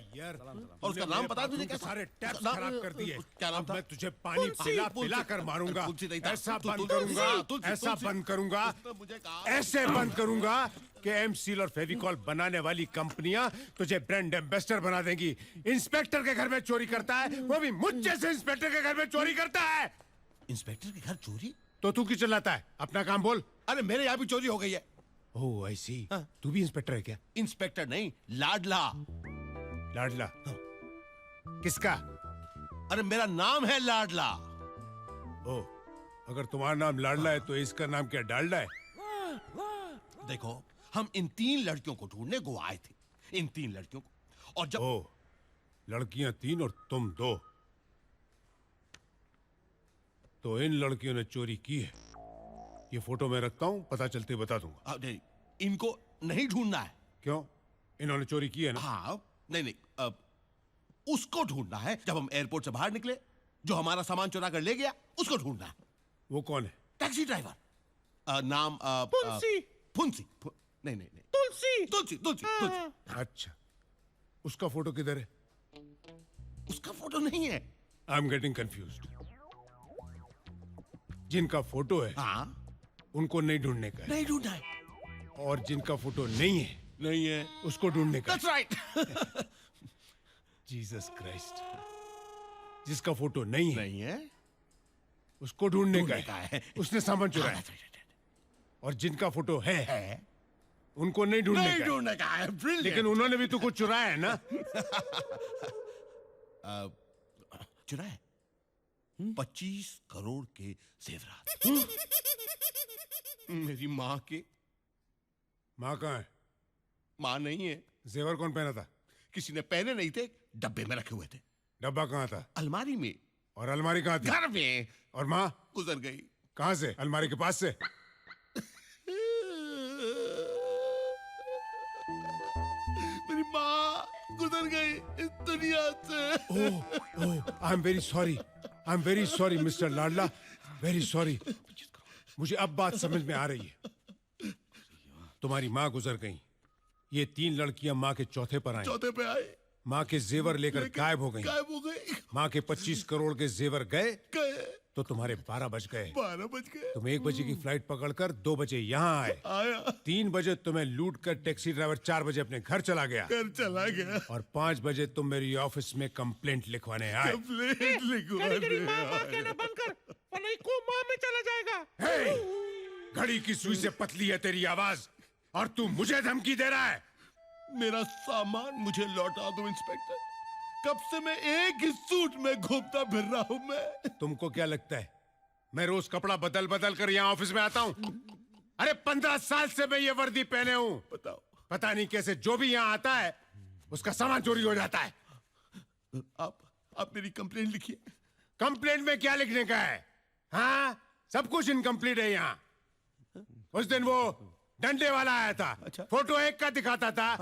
और उसका नाम पता है तुझे? क्या सारे टैप्स खराब कर दिए। क्या नाम था? मैं तुझे पानी पिला पिला कर मारूंगा। ऐसा बंद करूंगा, ऐसा बंद करूंगा, ऐसे बंद करूंगा कि एमसील और फेविकॉल बनाने वाली कंपनियां तुझे ब्रांड एम्बेसडर बना देंगी। इंस्पेक्टर के घर में चोरी करता है, वो भी मुझ जैसे इंस्पेक्टर के घर में चोरी करता है। इंस्पेक्टर के घर चोरी? तो तू क्यों चिल्लाता है? अपना काम बोल। अरे मेरे यहाँ भी चोरी हो गई है। ओह ऐसी। तू भी इंस्पेक्टर है क्या? इंस्पेक्टर नहीं, लाडला। लाडला? किसका? अरे मेरा नाम है लाडला। ओ, अगर तुम्हारा नाम लाडला है तो इसका नाम क्या डालडा है? देखो हम इन 3 लड़कियों को ढूंढने गोवा आए थे, इन 3 लड़कियों को, और जब ओ, लड़कियां 3 और तुम 2, तो इन लड़कियों ने चोरी की है। ये फोटो मैं रखता हूँ, पता चलते बता दूंगा। नहीं, इनको नहीं ढूंढना है। क्यों? इन्होंने चोरी की है ना? हाँ, नहीं, उसको ढूंढना है। जब हम एयरपोर्ट से बाहर निकले, जो हमारा सामान चुरा कर ले गया, उसको ढूंढना है। वो कौन है? Taxi driver. नाम फुंसी। नहीं, तुलसी। अच्छा, उसका फोटो किधर है? उसका फोटो नहीं है। I am getting confused. जिनका फोटो है, हाँ, उनको नहीं ढूंढने का है। नहीं ढूंढना है। और जिनका फोटो नहीं है, उसको ढूंढने का। That's right. Jesus Christ. जिसका फोटो नहीं है, उसको ढूंढने का है। है। उसने सामान चुराया। और जिनका फोटो है, उनको नहीं ढूंढने का है। Brilliant. लेकिन उन्होंने भी तो कुछ चुराया है ना? चुराया 25 करोड़ के जेवरात। मेरी माँ के। माँ कहाँ है? माँ नहीं है। जेवर कौन पहना था? किसी ने पहने नहीं थे, डब्बे में रखे हुए थे। डब्बा कहाँ था? अलमारी में। और अलमारी कहाँ थी? घर में। और माँ? गुजर गई। कहाँ से? अलमारी के पास से? मेरी माँ गुजर गई इस दुनिया से। I am very sorry. I am very sorry mister लाडला, वेरी सॉरी। मुझे अब बात समझ में आ रही है। तुम्हारी माँ गुजर गई, ये 3 लड़कियां माँ के चौथे पर आई। चौथे पे आए। माँ के जेवर लेकर गायब हो गई। गायब हो गई। माँ के 25 करोड़ के जेवर गए तो तुम्हारे 12 बज गए। 12 बज गए। तुम 1 बजे की फ्लाइट पकड़कर 2 बजे यहाँ आए। 3 बजे तुम्हें लूट कर टैक्सी ड्राइवर 4 बजे अपने घर चला गया। और 5 बजे तुम मेरी ऑफिस में कंप्लेंट लिखवाने आए। कंप्लेंट लिखवाने कोमा में चला जाएगा। घड़ी की सुई से पतली है तेरी आवाज और तू मुझे धमकी दे रहा है। मेरा सामान मुझे लौटा दो इंस्पेक्टर। कब से मैं एक ही सूट में घूमता फिर रहा हूं मैं। तुमको क्या लगता है मैं रोज कपड़ा बदल बदल कर यहाँ ऑफिस में आता हूँ? अरे 15 साल से मैं ये वर्दी पहने हूँ। बताओ। पता नहीं कैसे जो भी यहाँ आता है उसका सामान चोरी हो जाता है। आप मेरी कंप्लेंट लिखिए। कंप्लेंट में क्या लिखने का है? हाँ, सब कुछ इनकम्प्लीट है यहाँ। उस दिन वो डंडे वाला आया था। अच्छा। फोटो एक का दिखाता था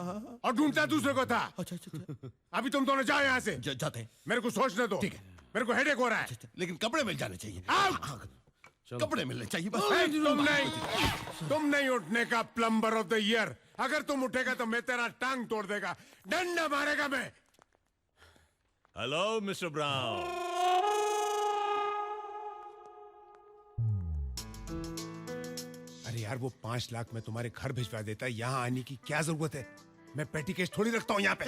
और ढूंढता दूसरे को था। अच्छा। अभी तुम दोनों जाओ यहाँ से। जाते हैं। मेरे को सोचने दो। ठीक है। मेरे को हेडेक हो रहा है। लेकिन कपड़े मिल जाने चाहिए। कपड़े मिलने चाहिए बस। तुम नहीं उठने का प्लम्बर ऑफ द ईयर। अगर तुम उठेगा तो मैं तेरा टांग तोड़ देगा, डंडा मारेगा मैं। Hello mister brown. अरे यार, वो 5 लाख मैं तुम्हारे घर भिजवा देता, यहाँ आने की क्या जरूरत है? मैं पेटी केस थोड़ी रखता हूँ यहाँ पे।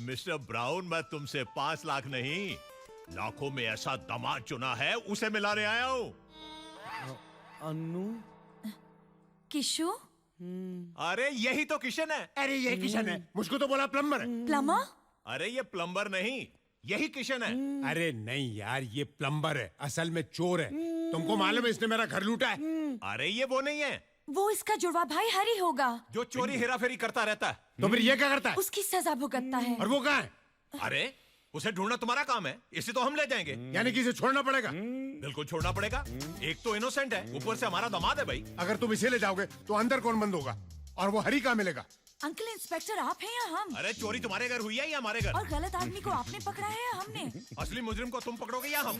मिस्टर ब्राउन, मैं तुमसे 5 लाख नहीं, लाखों में ऐसा दामाद चुना है, उसे मिलाने आया हूँ। अनु किशु? अरे यही तो किशन है। अरे यही किशन है। मुझको तो बोला प्लम्बर है। प्लम्बर? अरे ये प्लम्बर नहीं, यही किशन है। अरे नहीं यार, ये प्लम्बर है, असल में चोर है। तुमको मालूम है इसने मेरा घर लूटा है। अरे ये वो नहीं है, वो इसका जुड़वा भाई हरी होगा, जो चोरी हेराफेरी करता रहता है। तो फिर ये क्या करता है? उसकी सजा भुगतता है। और वो कहाँ है? अरे उसे ढूंढना तुम्हारा काम है, इसे तो हम ले जाएंगे। यानी कि इसे छोड़ना पड़ेगा? बिल्कुल छोड़ना पड़ेगा। एक तो इनोसेंट है, ऊपर से हमारा दामाद है भाई। अगर तुम इसे ले जाओगे तो अंदर कौन बंद होगा? और वो हरी कहाँ मिलेगा? अंकल इंस्पेक्टर, आप हैं या हम? अरे चोरी तुम्हारे घर हुई है या हमारे घर? और गलत आदमी को आपने पकड़ा है या हमने? असली मुजरिम को तुम पकड़ोगे या हम?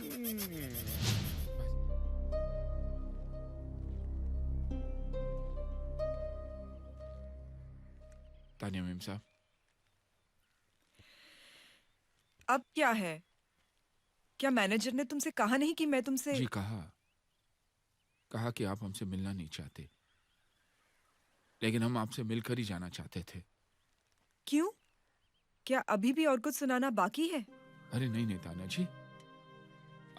तानिया मेम साहब, अब क्या है? क्या मैनेजर ने तुमसे कहा नहीं कि मैं तुमसे? जी कहा कि आप हमसे मिलना नहीं चाहते, लेकिन हम आपसे मिलकर ही जाना चाहते थे। क्यों? क्या अभी भी और कुछ सुनाना बाकी है? अरे नहीं तानिया जी,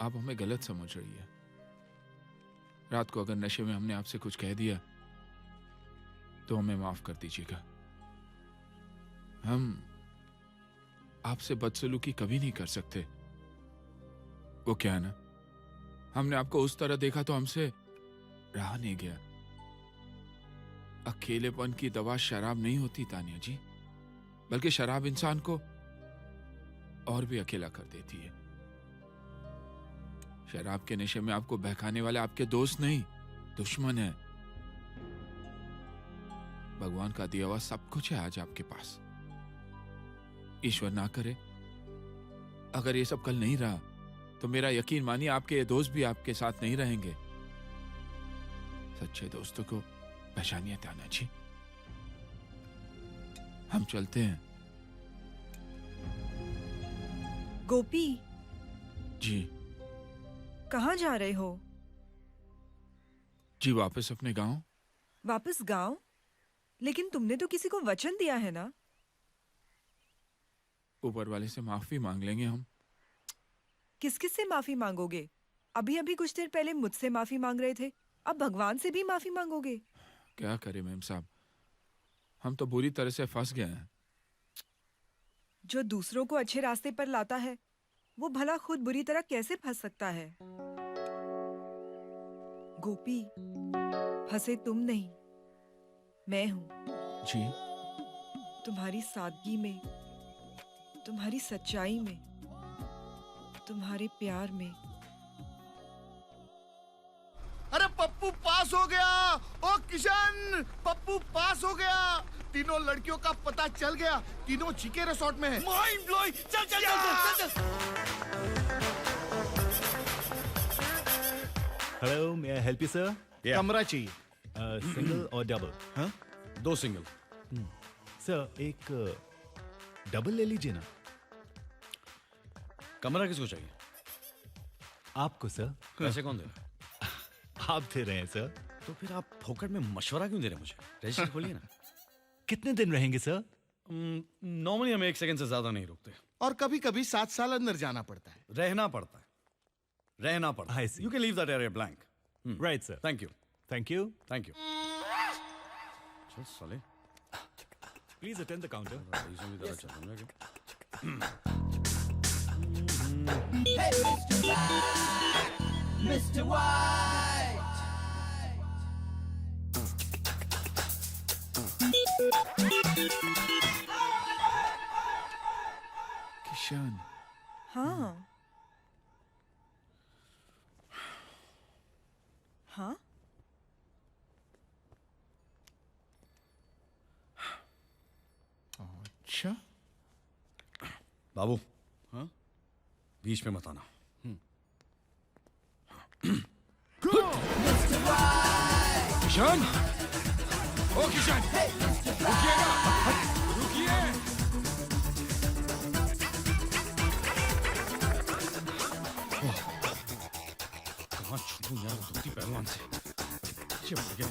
आप हमें गलत समझ रही है। रात को अगर नशे में हमने आपसे कुछ कह दिया तो हमें माफ कर दीजिएगा। हम आपसे बदसलूकी कभी नहीं कर सकते। वो क्या है ना, हमने आपको उस तरह देखा तो हमसे रहा नहीं गया। अकेलेपन की दवा शराब नहीं होती तानिया जी, बल्कि शराब इंसान को और भी अकेला कर देती है। शराब के नशे में आपको बहकाने वाले आपके दोस्त नहीं, दुश्मन है। भगवान का दिया हुआ सब कुछ है आज आपके पास। ईश्वर ना करे अगर ये सब कल नहीं रहा तो मेरा यकीन मानिए आपके ये दोस्त भी आपके साथ नहीं रहेंगे। सच्चे दोस्तों को पहचानिए ताना जी। हम चलते हैं। गोपी जी। कहाँ जा रहे हो? जी वापस अपने गांव। वापस गांव? लेकिन तुमने तो किसी को वचन दिया है ना? ऊपर वाले से माफी मांग लेंगे हम। किस किस से माफी मांगोगे? अभी अभी कुछ देर पहले मुझसे माफी मांग रहे थे, अब भगवान से भी माफी मांगोगे? क्या करें मैम साहब, हम तो बुरी तरह से फंस गए हैं। जो दूसरों को अच्छे रास्ते पर लाता है वो भला खुद बुरी तरह कैसे फंस सकता है? गोपी, फंसे तुम नहीं, मैं हूं। जी। तुम्हारी सादगी में, तुम्हारी सच्चाई में, तुम्हारे प्यार में। अरे पप्पू पास हो गया। ओ किशन, पप्पू पास हो गया। तीनों लड़कियों का पता चल गया, तीनों जीके रिसोर्ट में है। Mind blowing. चल चल चल चल। Hello, may I help you sir? कमरा चाहिए। सिंगल और डबल? हाँ, 2 सिंगल। सर एक डबल ले लीजिए ना। कमरा किसको चाहिए? आपको सर। पैसे कौन दे रहा है? आप दे रहे हैं सर। तो फिर आप फोकट में मशवरा क्यों दे रहे हैं मुझे? रजिस्टर खोलिए ना। कितने दिन रहेंगे सर? नॉर्मली हम 1 सेकंड से ज्यादा नहीं रुकते। और कभी कभी 7 साल अंदर जाना पड़ता है। रहना पड़ता है। You can leave that area blank. Right sir. Thank you. Thank you. Thank you. चल साले प्लीज अटेंड द काउंटर। रईसों की तरह चलूंगा क्या? Mr. White. किशन हाँ हाँ अच्छा बाबू, हाँ बीच में मत आना। किशन, ओ किशन, रुकिएगा, रुकिए। कहाँ छूटूं यार धोती पहलवान से? पीछे पड़ गया।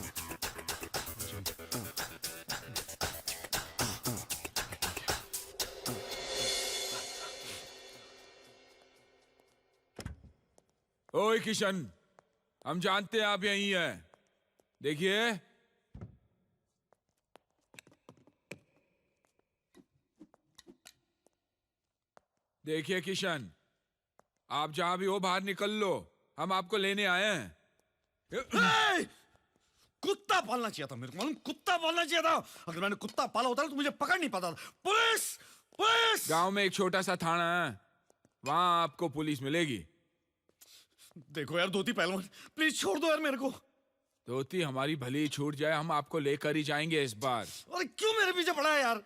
ओए किशन, हम जानते हैं आप यहीं हैं। देखिए, देखिए किशन, आप जहां भी हो बाहर निकल लो, हम आपको लेने आए हैं। कुत्ता पालना चाहिए था मेरे को, मालूम? कुत्ता पालना चाहिए था। अगर मैंने कुत्ता पाला होता तो मुझे पकड़ नहीं पाता था। Police, police! गांव में एक छोटा सा थाना है, वहां आपको पुलिस मिलेगी। देखो यार धोती पहलवान, प्लीज छोड़ दो यार मेरे को। धोती हमारी भली छूट जाए, हम आपको लेकर ही जाएंगे इस बार। अरे क्यों मेरे पीछे पड़ा है यार?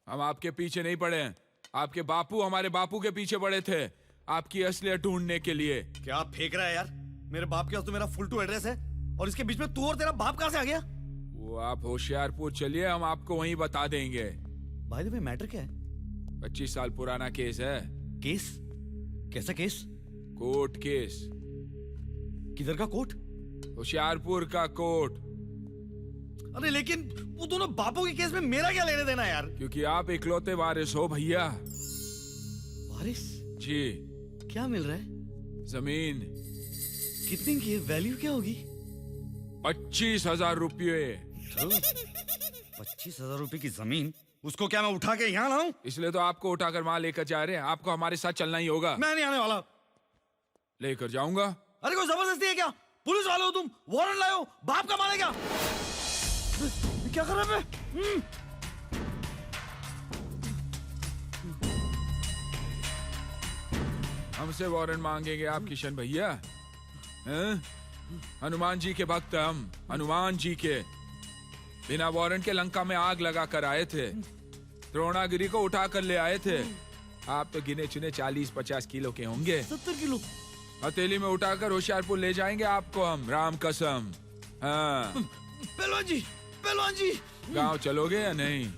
हम आपके पीछे नहीं पड़े हैं, आपके बापू हमारे बापू के पीछे पड़े थे, आपकी असलियत ढूंढने के लिए। क्या आप फेंक रहा है यार? मेरे बाप के पास तो मेरा फुल टू एड्रेस है, और इसके बीच में तू और तेरा बाप कहां से आ गया? वो आप होशियारपुर चलिए, हम आपको वहीं बता देंगे। भाई द वे मैटर क्या है? 25 साल पुराना केस है। केस? कैसा केस? Court case. किधर का कोर्ट? होशियारपुर का कोर्ट। अरे लेकिन वो दोनों बापों के केस में मेरा क्या लेने देना यार? क्योंकि आप इकलौते वारिस हो भैया। वारिस? जी। क्या मिल रहा है? जमीन। कितनी की है? वैल्यू क्या होगी? 25,000 रुपये। 25,000 रुपए की जमीन? उसको क्या मैं उठा के यहाँ लाऊं? इसलिए तो आपको उठाकर वहां लेकर जा रहे हैं, आपको हमारे साथ चलना ही होगा। मैं नहीं आने वाला। लेकर जाऊंगा। अरे कोई जबरदस्ती है क्या? पुलिस वाले हो तुम, वारंट लाए हो, बाप का मारे क्या? क्या कर रहे हैं? हमसे वारंट मांगेंगे आप किशन भैया? हैं? हनुमान जी के भक्त हम, हनुमान जी के। बिना वारंट के लंका में आग लगा कर आए थे, द्रोणागिरी को उठा कर ले आए थे। आप तो गिने चुने 40-50 किलो के होंगे। 70 किलो? हथेली में उठाकर होशियारपुर ले जाएंगे आपको हम, राम कसम। हाँ। पहलवान जी, पहलवान जी। गांव चलोगे या नहीं?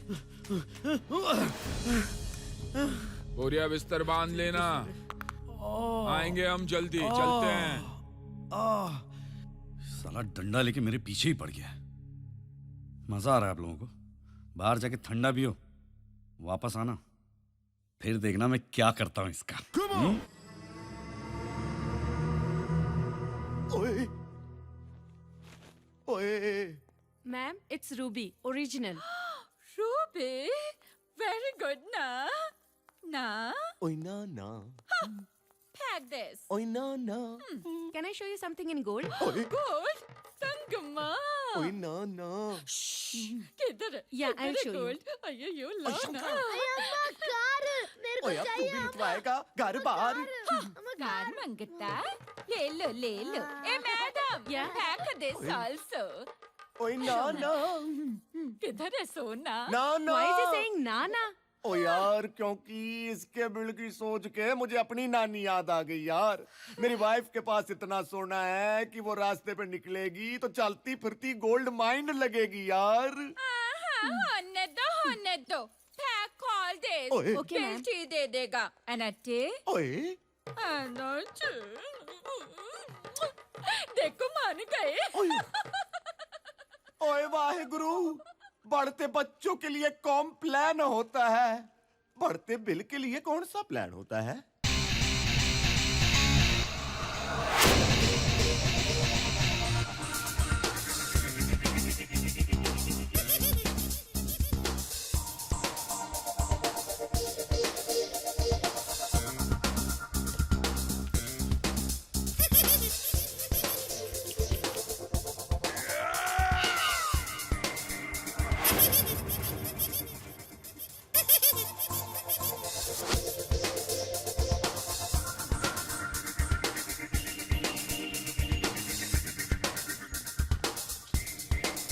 बोरिया बिस्तर बांध लेना, आएंगे हम जल्दी। चलते हैं। साला डंडा लेके मेरे पीछे ही पड़ गया। मजा आ रहा है आप लोगों को? बाहर जाके ठंडा पियो, वापस आना, फिर देखना मैं क्या करता हूं इसका। ओए, ओए। Ma'am, it's Ruby, original. Ruby? Very good, na? Na? ओए ना ना। Pack this. ओए ना ना। Can I show you something in gold? ओए। Gold? Sangama. ओए ना ना। किधर है? Yeah, I'll show you. gold. अयो लो ना। मेरे ओए अब तू भी लिखवाएगा घर बाहर। कार मंगता? ले लो. ए मैडम, pack this also. ओए ना ना। किधर है सोना? ना ना। Why is he saying नाना? ओ यार, क्योंकि इसके बिल की सोच के मुझे अपनी नानी याद आ गई यार। मेरी वाइफ के पास इतना सोना है कि वो रास्ते पे निकलेगी तो चलती फिरती गोल्ड माइन लगेगी यार। होने दो। Pack all this. ओए। Okay, ma'am. टी दे देगा। अनटे? ओए। अनटे? देखो मान गए। ओए वाहेगुरु, बढ़ते बच्चों के लिए कॉम्प्लान होता है, बढ़ते बिल के लिए कौन सा प्लान होता है?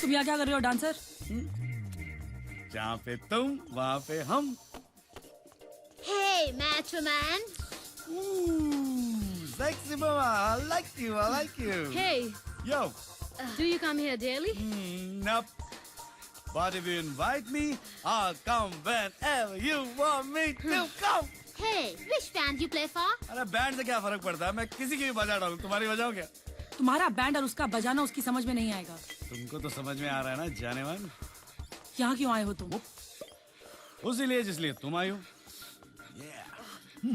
तुम यहाँ क्या कर रहे हो डांसर? जहाँ पे तुम वहाँ पे हम। Hey, macho man. Sexy mama, I like you, I like you. Hey, Yo. do you come here daily? Nope. But if you invite me, I'll come whenever you want me to come. Hey, which band you play for? अरे band से क्या फर्क पड़ता है? मैं किसी की भी बजा डालूं, तुम्हारी बजाओ क्या? तुम्हारा बैंड और उसका बजाना उसकी समझ में नहीं आएगा। तुमको तो समझ में आ रहा है ना जाने मन? यहाँ क्यों आए हो तुम? उसी लिए जिसलिए तुम आई हो।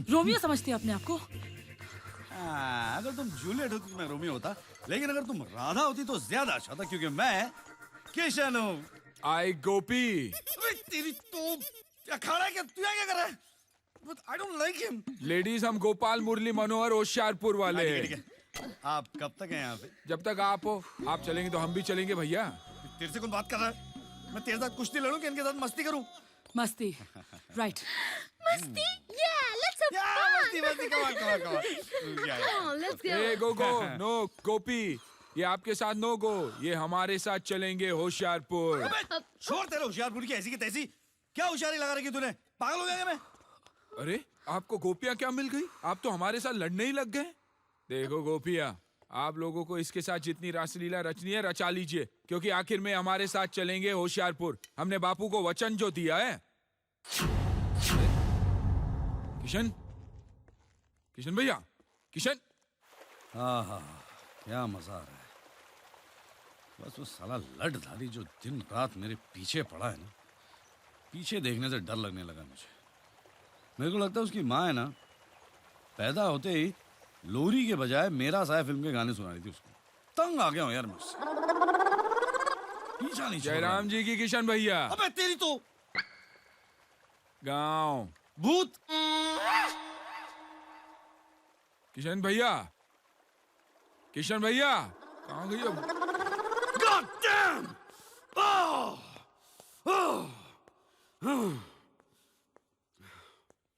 रोमियो समझते हो अपने आप को? अगर तुम जूलियट होती तो मैं रोमियो होता, लेकिन अगर तुम राधा होती तो ज्यादा अच्छा था, क्योंकि मैं किशन हूँ। आई गोपी। तेरी तो अखाड़ा क्या? तू क्या कर रहा है? But I don't like him. Ladies हम गोपाल मुरली मनोहर होशियारपुर वाले। ठीक है। आप कब तक हैं यहाँ पे? जब तक आप हो। आप चलेंगे तो हम भी चलेंगे भैया। तेरे से कौन बात कर रहा है? मैं तेरे साथ कुश्ती लड़ूं कि इनके साथ मस्ती करूं? मस्ती, right? Musty? Yeah, let's have fun. मस्ती, come on. Come on, let's go. ए गो नो गोपी, ये आपके साथ नो गो, ये हमारे साथ चलेंगे होशियारपुर। छोड़ तेरे होशियारपुर की ऐसी की तैसी। क्या होशियारी लगा रखी तूने? पागल हो गया क्या मैं? अरे आपको गोपियां क्या मिल गई? आप तो हमारे साथ लड़ने ही लग गए। देखो गोपियां, आप लोगों को इसके साथ जितनी रासलीला रचनी है रचा लीजिए, क्योंकि आखिर में हमारे साथ चलेंगे होशियारपुर। हमने बापू को वचन जो दिया है। किशन भैया, किशन। हाँ, क्या मजा आ रहा है। बस वो साला लड़धारी जो दिन रात मेरे पीछे पड़ा है ना, पीछे देखने से डर लगने लगा मुझे। मेरे को लगता है उसकी माँ है ना, पैदा होते ही लोरी के बजाय मेरा साया फिल्म के गाने सुना रही थी उसको। तंग आ गया हूँ यार मुझसे। पीछा नहीं छोड़ रहा। जयराम जी की किशन भैया। अबे तेरी तो गाँव भूत। किशन भैया, किशन भैया कहाँ गई अब? God damn!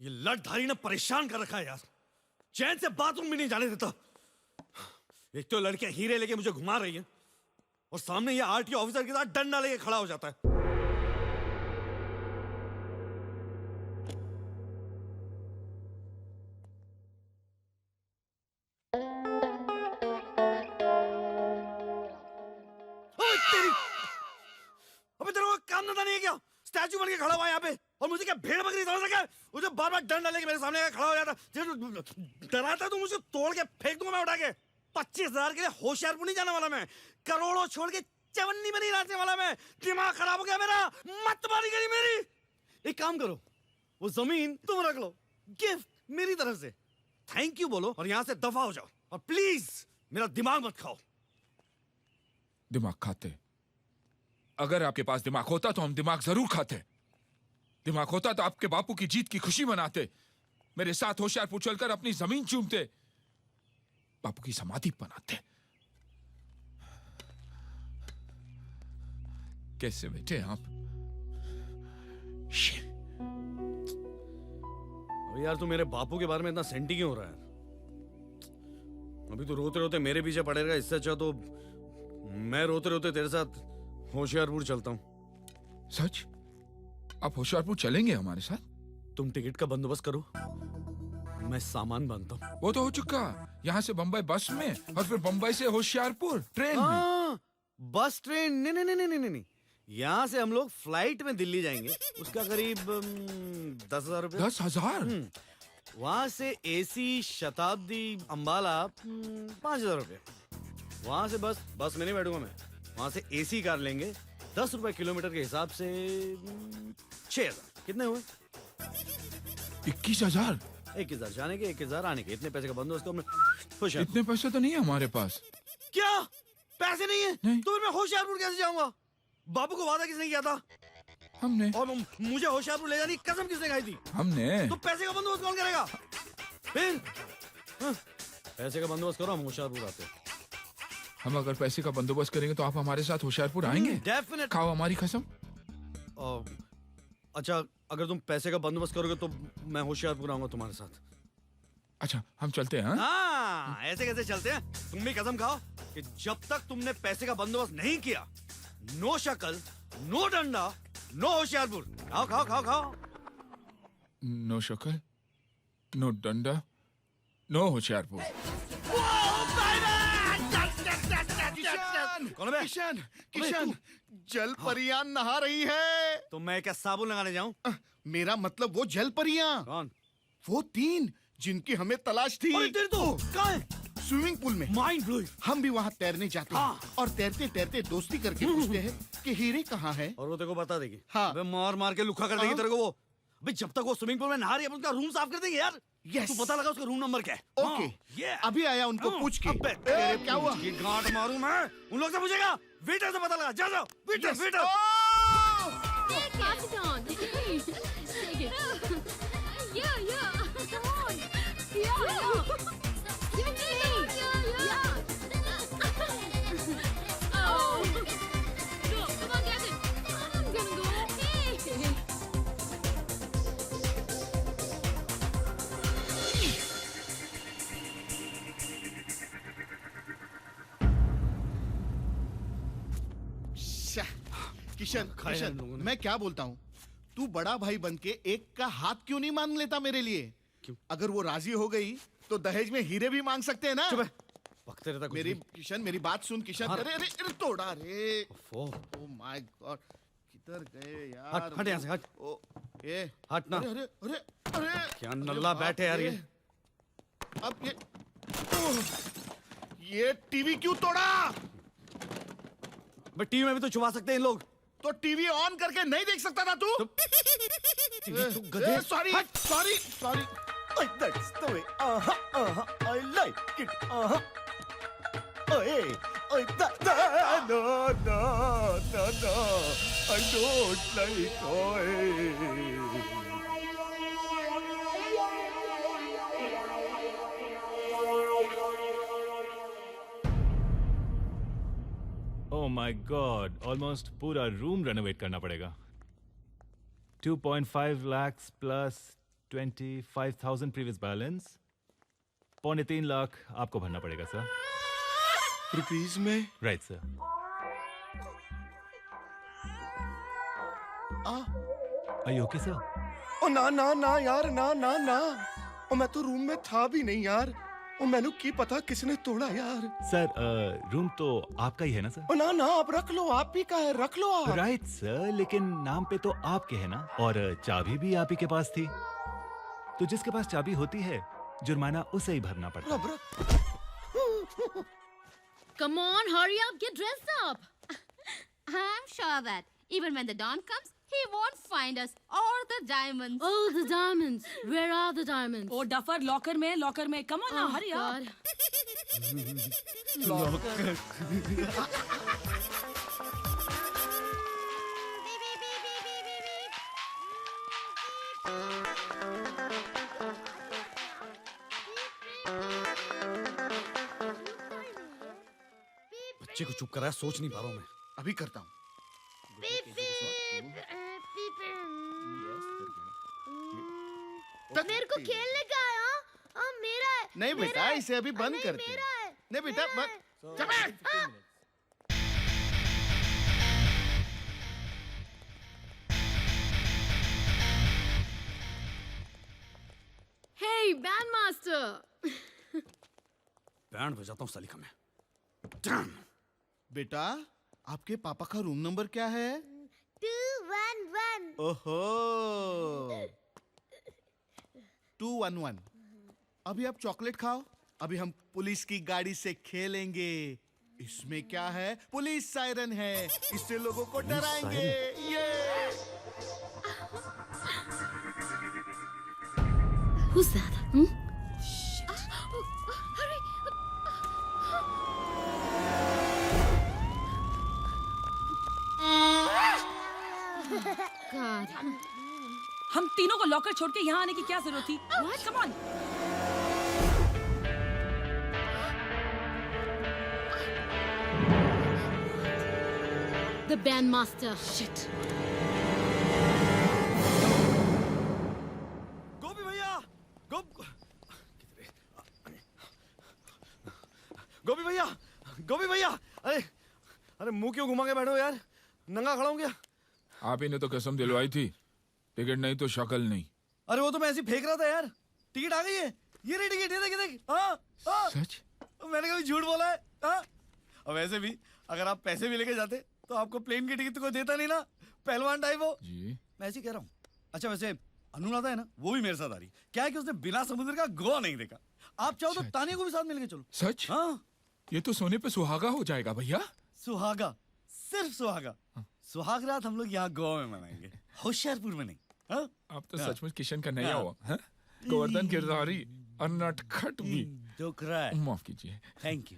ये लड़धारी ने परेशान कर रखा है यार। चैन से बाथरूम भी नहीं जाने देता। एक तो लड़कियां हीरे लेके मुझे घुमा रही हैं, और सामने ये आरटीओ ऑफिसर के साथ डंडा लेके खड़ा हो जाता है। अबे तेरे को काम धंधा नहीं है क्या? स्टैचू बन के खड़ा हुआ है यहाँ पे, और मुझे क्या भेड़ बकरी समझ रखा है? मुझे बार-बार डंडा लेके मेरे सामने खड़ा हो जाता। डराता तो मुझे तोड़ के फेंक दूंगा मैं उठा के। 25,000 के लिए होशियारपुर नहीं जाने वाला मैं। करोड़ों छोड़ के चवन्नी में नहीं नाचने वाला मैं। दिमाग खराब हो गया मेरा। मत मारी गई मेरी। एक काम करो, वो जमीन तुम रख लो, गिफ्ट मेरी तरफ से। थैंक यू बोलो और यहाँ से दफा हो जाओ, और प्लीज मेरा दिमाग मत खाओ। दिमाग खाते? अगर आपके पास दिमाग होता तो हम दिमाग जरूर खाते। दिमाग होता तो आपके बापू की जीत की खुशी मनाते, मेरे साथ होशियारपुर चलकर अपनी जमीन चूमते, बापू की समाधि बनाते। कैसे बैठे आप? यार तू मेरे बापू के बारे में इतना सेंटी क्यों हो रहा है? अभी तो रोते रोते मेरे पीछे पड़ेगा, इससे अच्छा तो मैं रोते रोते तेरे साथ होशियारपुर चलता हूँ। सच? आप होशियारपुर चलेंगे हमारे साथ? तुम टिकट का बंदोबस्त करो, मैं सामान बांधता हूँ। वो तो हो चुका, यहाँ से बंबई बस में और फिर बंबई से होशियारपुर ट्रेन में। बस ट्रेन नहीं, यहाँ से हम लोग फ्लाइट में दिल्ली जाएंगे। उसका करीब 10,000 रुपए। 10,000? वहाँ से एसी शताब्दी अंबाला 5,000 रुपए। वहाँ से बस में नहीं बैठूंगा मैं, वहाँ से एसी कार लेंगे। 10 रुपए किलोमीटर के हिसाब से 6,000। कितने हुए? 21,000। 21,000 जाने के, 21,000 आने के। इतने पैसे का बंदोबस्त हमने। इतने पैसे तो नहीं है हमारे पास। क्या पैसे नहीं है? नहीं। तो मैं होशियारपुर कैसे जाऊंगा? बाबू को वादा किसने किया था? हमने। और मुझे होशियारपुर ले जाने की कसम किसने खाई थी? हमने। तो पैसे का बंदोबस्त कौन करेगा? फिर पैसे का बंदोबस्त करो, हम होशियारपुर आते हैं। हम अगर पैसे का बंदोबस्त करेंगे तो आप हमारे साथ होशियारपुर आएंगे? डेफिनेट। खाओ हमारी कसम। अच्छा, अगर तुम पैसे का बंदोबस्त करोगे तो मैं होशियारपुर आऊंगा तुम्हारे साथ। अच्छा, हम चलते हैं। हाँ, ऐसे कैसे चलते हैं? तुम भी कसम खाओ कि जब तक तुमने पैसे का बंदोबस्त नहीं किया, नो शक्ल, नो डंडा, नो होशियारपुर। खाओ खाओ खाओ खाओ। नो शक्ल, नो डंडा, नो होशियारपुर। कौन है? किशन, किशन, जल परियां नहा रही है। तो मैं क्या साबुन लगाने जाऊं? मेरा मतलब वो जल परियां। कौन? वो 3 जिनकी हमें तलाश थी। अरे तेरे तो कहाँ है? स्विमिंग पूल में। Mind blowing. हम भी वहाँ तैरने जाते हैं और तैरते तैरते दोस्ती करके पूछते हैं कि हीरे कहाँ है। और वो तेरे को बता देगी। हाँ। अबे मार मार के लुखा कर देगी तेरे को वो। अबे जब तक वो स्विमिंग पूल में नहा रही है अपन उसका रूम साफ कर देंगे यार। Yes. तू पता लगा उसका रूम नंबर क्या है? ओके, अभी आया उनको पूछ के। अबे तेरे क्या हुआ? ये गांठ मारूं मैं। उन लोग से पूछेगा। वेटर से पता लगा। जा जाओ। Waiter waiter. Pass it on. Take it. Yeah, yeah. Come on. Yeah, yeah. Give it to me. Yeah. Oh. Go. Come on, get it. I'm gonna go. Hey. Kishan, Kishan, मैं क्या बोलता हूँ? तू बड़ा भाई बन के एक का हाथ क्यों नहीं मांग लेता मेरे लिए? क्यों? अगर वो राजी हो गई तो दहेज में हीरे भी मांग सकते हैं ना? चुप है। पकते रहता कुछ मेरी भी। किशन, मेरी बात सुन किशन। हाँ। अरे अरे अरे तोड़ा रे। ओह माय गॉड, किधर गए यार? हट हट यहाँ से हट। ओ, ए, हट ना। अरे अरे अरे अरे क्या नल्ला बैठे यार ये। अब ये टीवी क्यों तोड़ा? बट टीवी में भी तो छुपा सकते हैं इन लोग। तो टीवी ऑन करके नहीं देख सकता था तू? गधे। Sorry sorry sorry. That's the way. I like it. Hey, no, no, no, no. I don't like Oh my God! Almost पूरा रूम रेनोवेट करना पड़ेगा. 2.5 lakhs plus 25,000 previous balance. 3.5 lakh आपको भरना पड़ेगा सर. रुपीज में? Right sir. Are you okay sir? ओ ना ना ना यार, ना ना ना। ओ मैं तो रूम में था भी नहीं यार। ओ मैनू की पता किसने तोड़ा यार। सर रूम तो आपका ही है ना सर? ओ ना ना, आप रख लो, आप ही का है, रख लो आप। राइट सर, लेकिन नाम पे तो आपके है ना, और चाबी भी आप ही के पास थी. तो जिसके पास चाबी होती है जुर्माना उसे ही भरना पड़ता है. Come on, hurry up, get dressed up. I'm sure that even when the dawn comes, he won't find us or the diamonds. Oh, the diamonds. Where are the diamonds? Oh duffer locker में, locker में. Come on now, hurry up. बच्चे को चुप कराया, सोच नहीं पा रहा हूँ मैं. अभी करता हूँ. मेरे को खेलने का है. हाँ, मेरा है. नहीं बेटा, इसे अभी बंद करते हैं. नहीं बेटा, बंद. Hey, bandmaster. बैंड बजाता हूँ सालिका में. Damn. बेटा, आपके पापा का रूम नंबर क्या है? 211. ओहो, 211. अभी आप चॉकलेट खाओ. अभी हम पुलिस की गाड़ी से खेलेंगे. इसमें क्या है? पुलिस सायरन है. इससे लोगों को डराएंगे. ये Who's that? Hmm? Hurry! God. हम तीनों को लॉकर छोड़ के यहाँ आने की क्या जरूरत थी? Come on. The bandmaster. Shit. गोपी भैया, गोपी भैया, गोपी भैया. अरे अरे मुंह क्यों घुमा के बैठो यार? नंगा खड़ा हूँ क्या? आप ही ने तो कसम दिलवाई थी, टिकट नहीं तो शक्ल नहीं। अरे वो तो मैं ऐसे ही फेंक रहा था यार। टिकट आ गई है, ये रही टिकट, ये देख देख। हाँ हाँ। सच? मैंने कभी झूठ बोला है? हाँ। और वैसे भी अगर आप पैसे भी लेके जाते तो आपको प्लेन की टिकट तो कोई देता नहीं ना, पहलवान टाइप हो। जी मैं ऐसे ही कह रहा हूँ। अच्छा वैसे अनुराधा है ना, वो भी मेरे साथ आ रही। क्या है कि उसने बिना समुद्र का गोवा नहीं देखा। आप चाहो तो तानिया को भी साथ मिलके चलो। सच? हाँ। ये तो सोने पे सुहागा हो जाएगा भैया। सुहागा? सिर्फ सुहागा? सुहाग रात हम लोग यहाँ गोवा में मनाएंगे, होशियारपुर में नहीं। हाँ? आप तो सचमुच किशन का नया हुआ है। गोवर्धन गिरधारी और नटखट भी। माफ कीजिए। Thank you.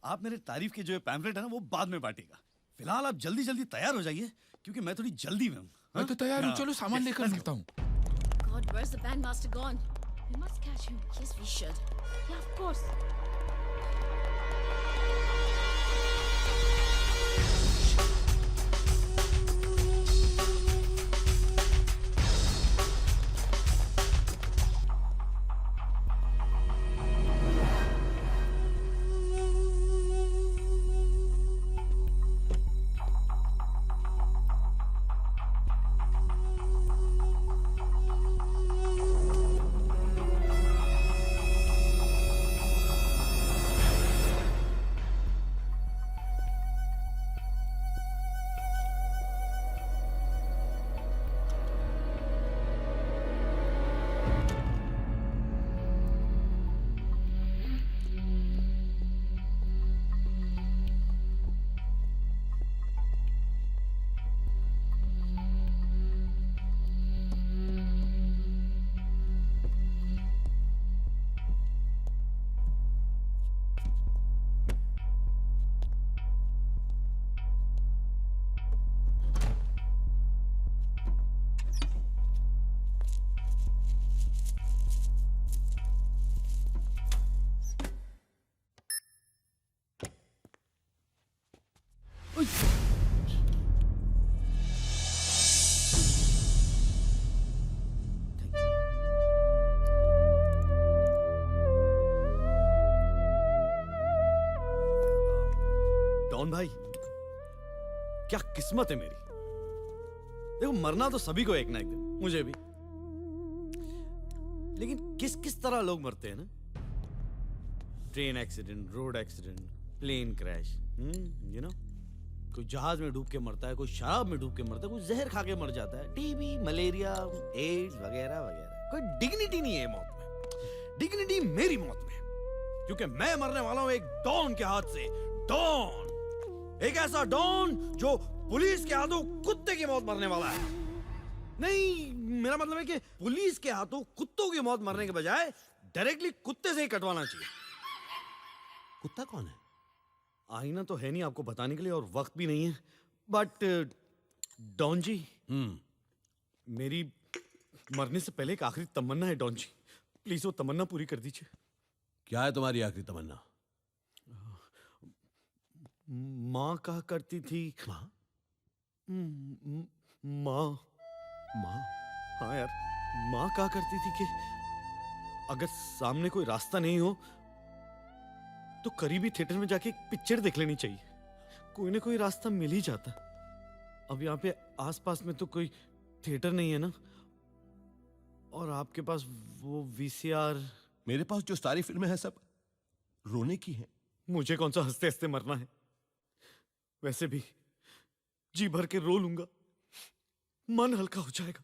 आप मेरे तारीफ के जो पैम्फलेट है ना वो बाद में बांटेगा। फिलहाल आप जल्दी जल्दी तैयार हो जाइए क्योंकि मैं थोड़ी जल्दी में हूँ। मैं तो तैयार हूँ, चलो सामान लेकर मिलता हूँ। God, where's the bandmaster gone? We must catch him. Yes, we should. Yeah, of course. Don भाई, क्या किस्मत है मेरी। देखो मरना तो सभी को एक ना एक दिन, मुझे भी। लेकिन किस किस तरह लोग मरते हैं ना। Train accident, road accident, plane crash, you know. कोई जहाज में डूब के मरता है, कोई शराब में डूब के मरता है, कोई जहर खा के मर जाता है, टीबी, मलेरिया, एड्स वगैरह वगैरह। कोई डिग्निटी नहीं है मौत में। डिग्निटी मेरी मौत में, क्योंकि मैं मरने वाला हूं एक डॉन के हाथ से। डॉन, एक ऐसा डॉन जो पुलिस के हाथों कुत्ते की मौत मरने वाला है। नहीं, मेरा मतलब है कि पुलिस के हाथों कुत्तों की मौत मरने के बजाय डायरेक्टली कुत्ते से ही कटवाना चाहिए। कुत्ता कौन है? आईना तो है नहीं आपको बताने के लिए और वक्त भी नहीं है, बट डॉन जी, मेरी मरने से पहले एक आखिरी तमन्ना है डॉन जी। प्लीज वो तमन्ना पूरी कर दीजिए। क्या है तुम्हारी आखिरी तमन्ना? माँ कहा करती थी। माँ? माँ? माँ? हाँ यार, माँ कहा करती थी कि अगर सामने कोई रास्ता नहीं हो तो करीबी थिएटर में जाके एक पिक्चर देख लेनी चाहिए। कोई ना कोई रास्ता मिल ही जाता। अब यहाँ पे आसपास में तो कोई थिएटर नहीं है ना, और आपके पास वो वीसीआर। मेरे पास जो सारी फिल्में हैं सब रोने की हैं। मुझे कौन सा हंसते हंसते मरना है। वैसे भी जी भर के रो लूंगा, मन हल्का हो जाएगा।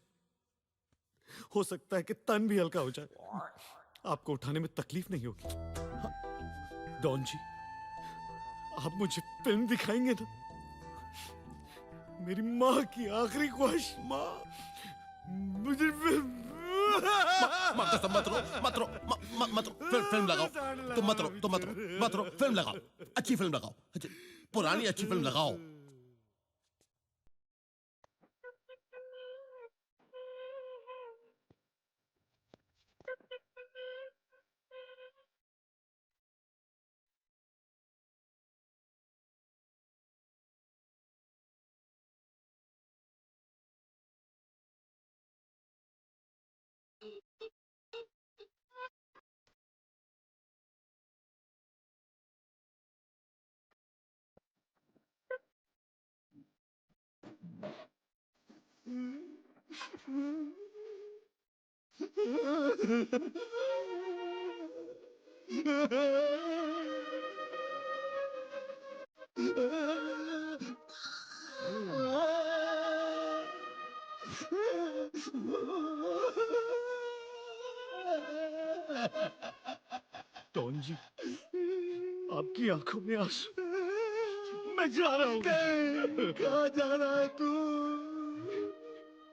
हो सकता है कि तन भी हल्का हो जाए, आपको उठाने में तकलीफ नहीं होगी। हाँ, डॉन जी, आप मुझे फिल्म दिखाएंगे ना? मेरी माँ की आखिरी ख्वाहिश। माँ, मुझे फिल्म। मत रो, मत रो, मत रो। फिल्म लगाओ। तुम मत रो, मत रो। फिल्म लगाओ, अच्छी फिल्म लगाओ, पुरानी अच्छी फिल्म लगाओ। डॉन जी, आपकी आंखों में आंसू। मैं जा रहा हूँ। कहाँ जा रहा है तू?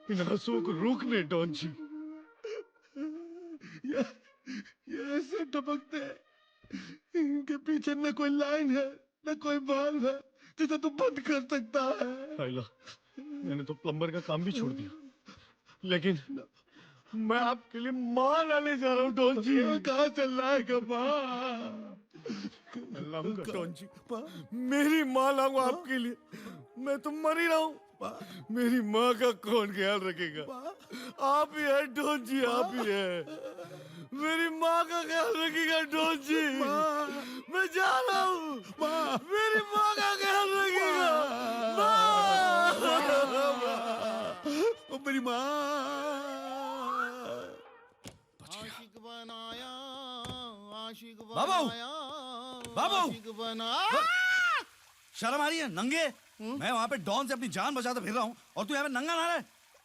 इन आंसुओं को रोकने डॉन जी। ये ऐसे टपकते हैं, इनके पीछे न कोई लाइन है न कोई बाल है जिसे तू बंद कर सकता है। आइला, मैंने तो प्लम्बर का काम भी छोड़ दिया, लेकिन मैं आपके लिए मां लाने जा रहा हूँ डॉन जी। कहाँ चल रहा है मां? लाऊंगा डॉन जी, मेरी माँ लाऊंगा आपके लिए। मैं तो मर ही रहा हूँ, मेरी माँ का कौन ख्याल रखेगा? आप ही है डॉन जी, आप ही है। मेरी माँ का ख्याल रखेगा डॉन जी। मैं जा रहा हूँ, मेरी माँ का ख्याल रखेगा। मेरी माँ। आशिक बनाया, आशिक बाबू! बनाया, बाबू! आशिक बना। शर्म आ रही है नंगे? मैं वहाँ पे डॉन से अपनी जान बचाते फिर रहा हूँ और तू यहाँ पे नंगा ना रहे।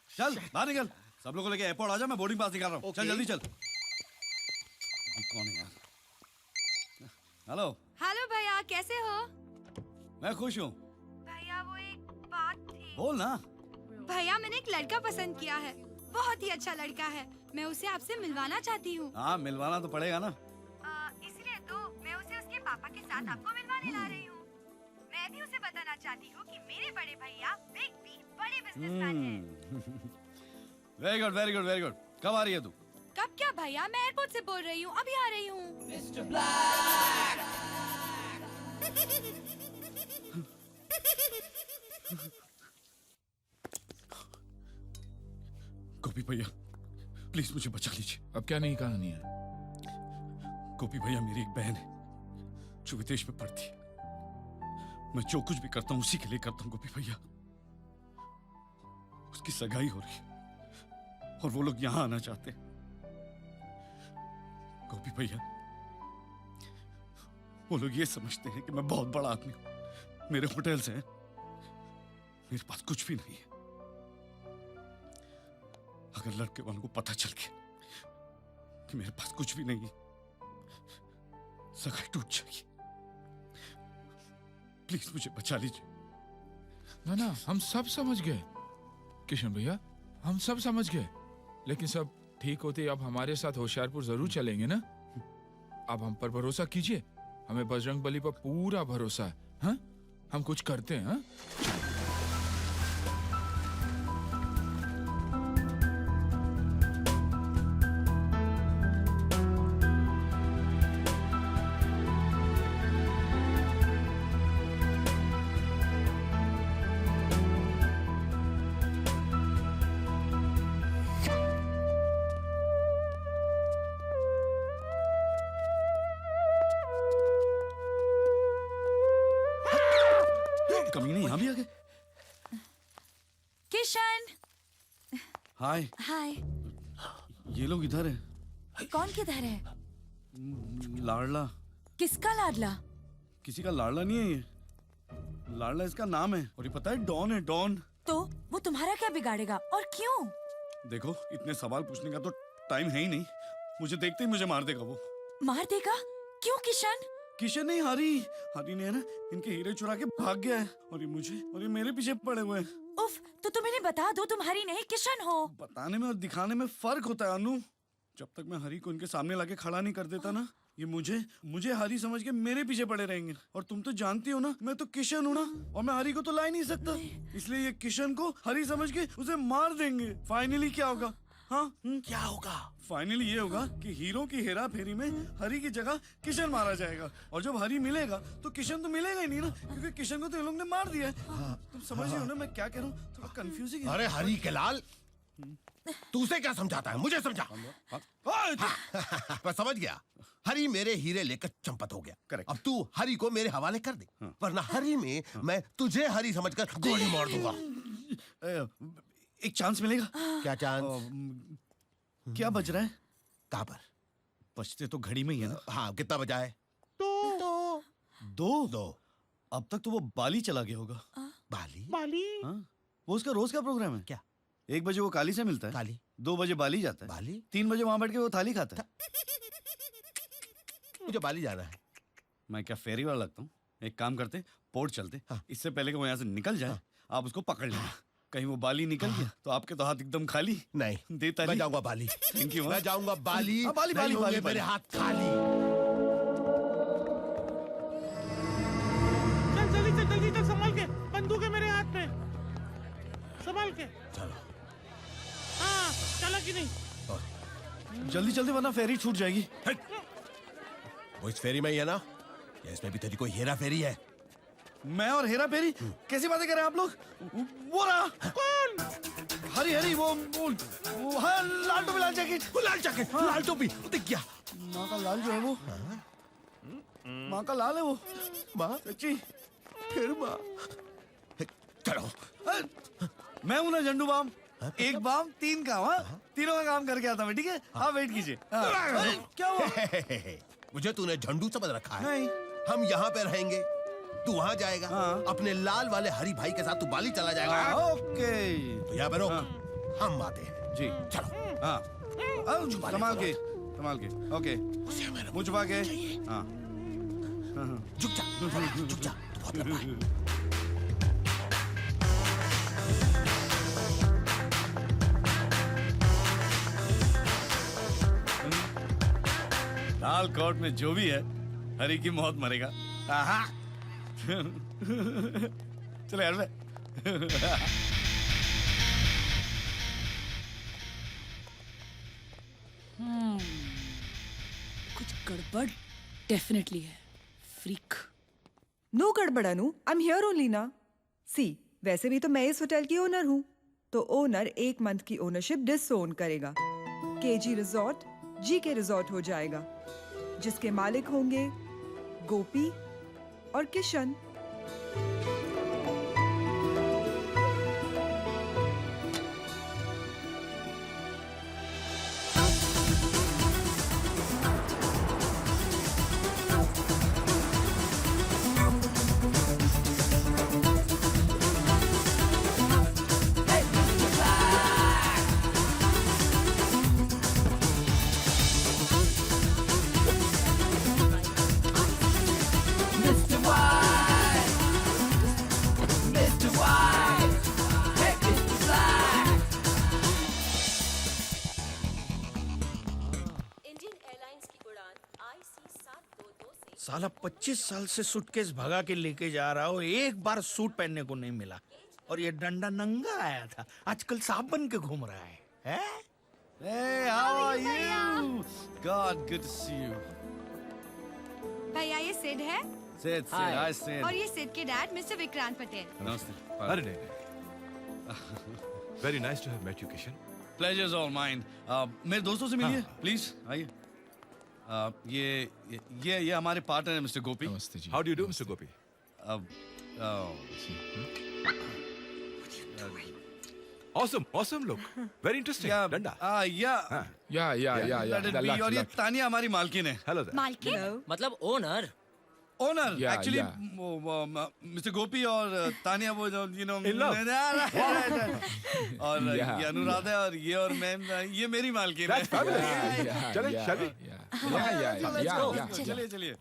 चल बाहर निकल, सब लोगों को लेके एयरपोर्ट आ जा, मैं बोर्डिंग पास निकाल रहा हूँ। चल जल्दी चल। अभी कौन है यार? हेलो। हेलो भैया, कैसे हो? मैं खुश हूँ। भैया वो एक बात थी। बोल ना। भैया मैंने एक लड़का पसंद किया है, बहुत ही अच्छा लड़का है। मैं उसे आपसे मिलवाना चाहती हूँ। हाँ मिलवाना तो पड़ेगा ना। इसलिए तो मैं उसे उसके पापा के साथ आपको मिलवाने ला रही हूँ। मैं भी उसे बताना चाहती हूँ कि मेरे बड़े भैया बिग बी बड़े बिजनेसमैन हैं। Very good very good very good. कब आ रही है तू? कब क्या भैया, मैं एयरपोर्ट से बोल रही हूँ, अभी आ रही हूँ। मिस्टर गोपी भैया प्लीज मुझे बचा लीजिए। अब क्या नई कहानी है? गोपी भैया मेरी एक बहन है जो विदेश में पढ़ती है। मैं जो कुछ भी करता हूँ उसी के लिए करता हूँ गोपी भैया। उसकी सगाई हो रही है और वो लोग यहाँ आना चाहते हैं। गोपी भैया वो लोग ये समझते हैं कि मैं बहुत बड़ा आदमी हूँ, मेरे होटल्स हैं, मेरे पास कुछ भी नहीं है। अगर लड़के वालों को पता चल गया कि मेरे पास कुछ भी नहीं है, सगाई टूट जाएगी। प्लीज मुझे बचा लीजिए। ना ना, हम सब समझ गए किशन भैया, हम सब समझ गए। लेकिन सब ठीक होते अब हमारे साथ होशियारपुर जरूर चलेंगे ना? अब हम पर भरोसा कीजिए, हमें बजरंग बली पर पूरा भरोसा है। हाँ? हम कुछ करते हैं। हाँ? कमीने यहाँ भी आ गए। किशन। हाय। हाय। ये लोग इधर है। कौन किधर है? लाडला। किसका लाडला? किसी का लाडला नहीं है ये, लाडला इसका नाम है। और ये पता है डॉन है, डॉन। तो वो तुम्हारा क्या बिगाड़ेगा और क्यों? देखो इतने सवाल पूछने का तो टाइम है ही नहीं, मुझे देखते ही मुझे मार देगा वो। मार देगा? क्यों किशन? किशन नहीं, हरी। हरी ने है ना इनके हीरे चुरा के भाग गया है और ये मेरे पीछे पड़े हुए हैं। उफ, तो तुम इन्हें बता दो तुम हरी नहीं किशन हो। बताने में और दिखाने में फर्क होता है अनु। जब तक मैं हरी को इनके सामने लाके खड़ा नहीं कर देता ना, ये मुझे हरी समझ के मेरे पीछे पड़े रहेंगे। और तुम तो जानती हो ना मैं तो किशन हूँ ना, और मैं हरी को तो ला ही नहीं सकता। इसलिए ये किशन को हरी समझ के उसे मार देंगे। फाइनली क्या होगा? हाँ क्या होगा? फाइनली ये होगा कि हीरो की हेरा फेरी में हरी की जगह किशन मारा जाएगा। और जब हरी मिलेगा तो किशन तो मिलेगा ही नहीं ना, क्योंकि किशन को तो इन लोग ने मार दिया है। तुम समझ रहे हो ना मैं क्या कह रहा हूँ? थोड़ा कंफ्यूजिंग है। अरे हरी के लाल, तू उसे क्या समझाता है? मुझे समझा। मैं समझ गया, हरी मेरे हीरे लेकर चंपत हो गया। करेक्ट। अब तू हरी को मेरे हवाले कर दे, वरना हरी में मैं तुझे हरी समझकर गोली मार दूंगा। एक चांस मिलेगा? क्या चांस? क्या बज रहा है? कहाँ पर? बजते तो घड़ी में ही है ना। हाँ, कितना बजा है? दो। अब तक तो वो बाली चला गया होगा। बाली? हाँ, वो उसका रोज का प्रोग्राम है। क्या? 1 बजे वो काली से मिलता है। काली? 2 बजे बाली जाता है। बाली? 3 बजे वहां बैठ के वो थाली खाता है। मुझे बाली जाना है। मैं क्या फेरी वाला लगता हूँ? एक काम करते, पोर्ट चलते। हाँ। इससे पहले कि वो यहाँ से निकल जाए, आप उसको पकड़ लेना। कहीं वो बाली निकल गया तो आपके तो हाथ एकदम खाली। नहीं, देता मैं जाऊंगा बाली। Thank you. मैं जाऊंगा बाली। बाली नहीं होंगे बाली मेरे हाथ खाली। जल्दी चल, संभाल के। बंदूक है मेरे हाथ में, संभाल के। चलो। हाँ, चला कि नहीं? जल्दी जल्दी वरना फेरी छूट जाएगी। वो इस फेरी में ही है ना? या इसमें भी तेरी कोई हेरा फेरी है? मैं और हेरा फेरी? कैसी बातें कर रहे हैं आप लोग? वो रहा। कौन? हरी वो हाँ, लाल टोपी लाल जैकेट। लाल जैकेट, लाल टोपी, दिख गया। माँ का लाल जो है वो, माँ का लाल है वो। माँ? सच्ची? फिर माँ? चलो। मैं हूं ना झंडू बाम। 1 बाम 3 काम। हाँ, तीनों का काम करके आता मैं। ठीक है, आप वेट कीजिए। क्या हुआ? मुझे तूने झंडू समझ रखा है? नहीं। हम यहाँ पे रहेंगे, तू वहाँ जाएगा। अपने लाल वाले हरी भाई के साथ तू बाली चला जाएगा। ओके। तो यहाँ पे रोक, हम आते हैं। जी चलो। हाँ, संभाल के। ओके, मुँह छुपा के। हाँ, झुक जा, झुक जा। तू बहुत लंबा है। लाल कोट में जो भी है, हरी की मौत मरेगा। चले यार। कुछ गड़बड़ डेफिनेटली है। फ्रीक। नो गड़बड़ अनु, आई एम हियर ओनली ना। सी, वैसे भी तो मैं इस होटल की ओनर हूँ, तो ओनर 1 मंथ की ओनरशिप डिसओन करेगा। केजी रिजॉर्ट जीके रिजॉर्ट हो जाएगा, जिसके मालिक होंगे गोपी और किशन। साला 25 साल से सूटकेस भगा के लेके जा रहा हो, एक बार सूट पहनने को नहीं मिला। और ये डंडा नंगा आया था, आजकल सांप बन के घूम रहा है। Hey, how are you? God, good to see you. भैया ये सिड है। Sid, hi Sid. और ये सिड के डैड मिस्टर विक्रांत पटेल। नमस्ते। अरे नहीं। Very nice to have met you, Kishan. Pleasure's all mine. मेरे दोस्तों से मिलिए, प्लीज आइए। ये हमारे पार्टनर है मिस्टर गोपी। नमस्ते जी। How do you do, Mr. Gopi? Awesome look. Very interesting. डंडा। या और ये तानिया हमारी मालकिन है। Hello there. मालकिन? मतलब owner. Owner Yeah, actually yeah. Mister Gopi और तानिया वो जो In love. और Yeah. ये अनुराधा और ये और मैम ये मेरी मालकिन है। That's fabulous. चलें, shall we? चलिए।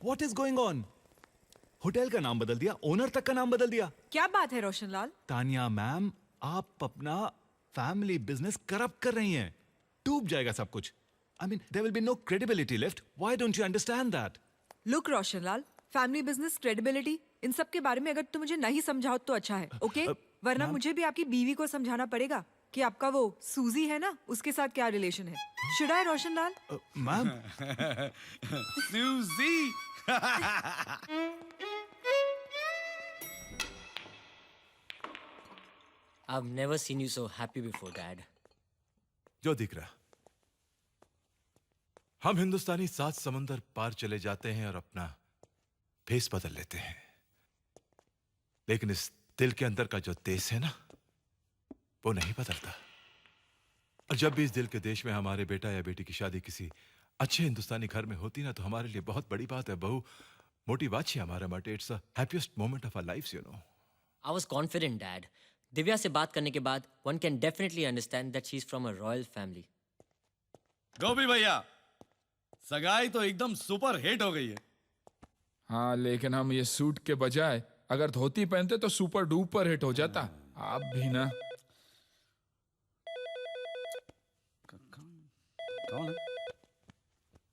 What is going on? Hotel का नाम बदल दिया, ओनर तक का नाम बदल दिया। क्या बात है रोशनलाल? तानिया मैम, आप अपना फैमिली बिजनेस करप्ट कर रही हैं। डूब जाएगा सब कुछ। I mean, there will be no credibility left. Why don't you understand that? Look Roshanlal, family business, credibility, इन सब के बारे में अगर तुम मुझे नहीं समझाओ तो अच्छा है, ओके? वरना मुझे भी आपकी बीवी को समझाना पड़ेगा कि आपका वो सूजी है ना, उसके साथ क्या रिलेशन है। Should I Roshanlal? मैम सूजी। I've never seen you so happy before, Dad. जो दिख रहा, हम हिंदुस्तानी 7 समंदर पार चले जाते हैं और अपना फेस बदल लेते हैं, लेकिन इस दिल के अंदर का जो देश है ना, वो नहीं बदलता। और जब भी इस दिल के देश में हमारे बेटा या बेटी की शादी किसी अच्छे हिंदुस्तानी घर में होती ना, तो हमारे लिए बहुत बड़ी बात है। बहु मोटी बात ही हमारा माटे। It's the happiest moment of our lives, you know. I was confident, Dad. Divya से बात करने के बाद one can definitely understand that she's from a royal family. गोपी भैया, सगाई तो एकदम सुपर हिट हो गई है। हाँ, लेकिन हम ये सूट के बजाय अगर धोती पहनते तो सुपर डुपर हिट हो जाता। आप भी ना। कौन है?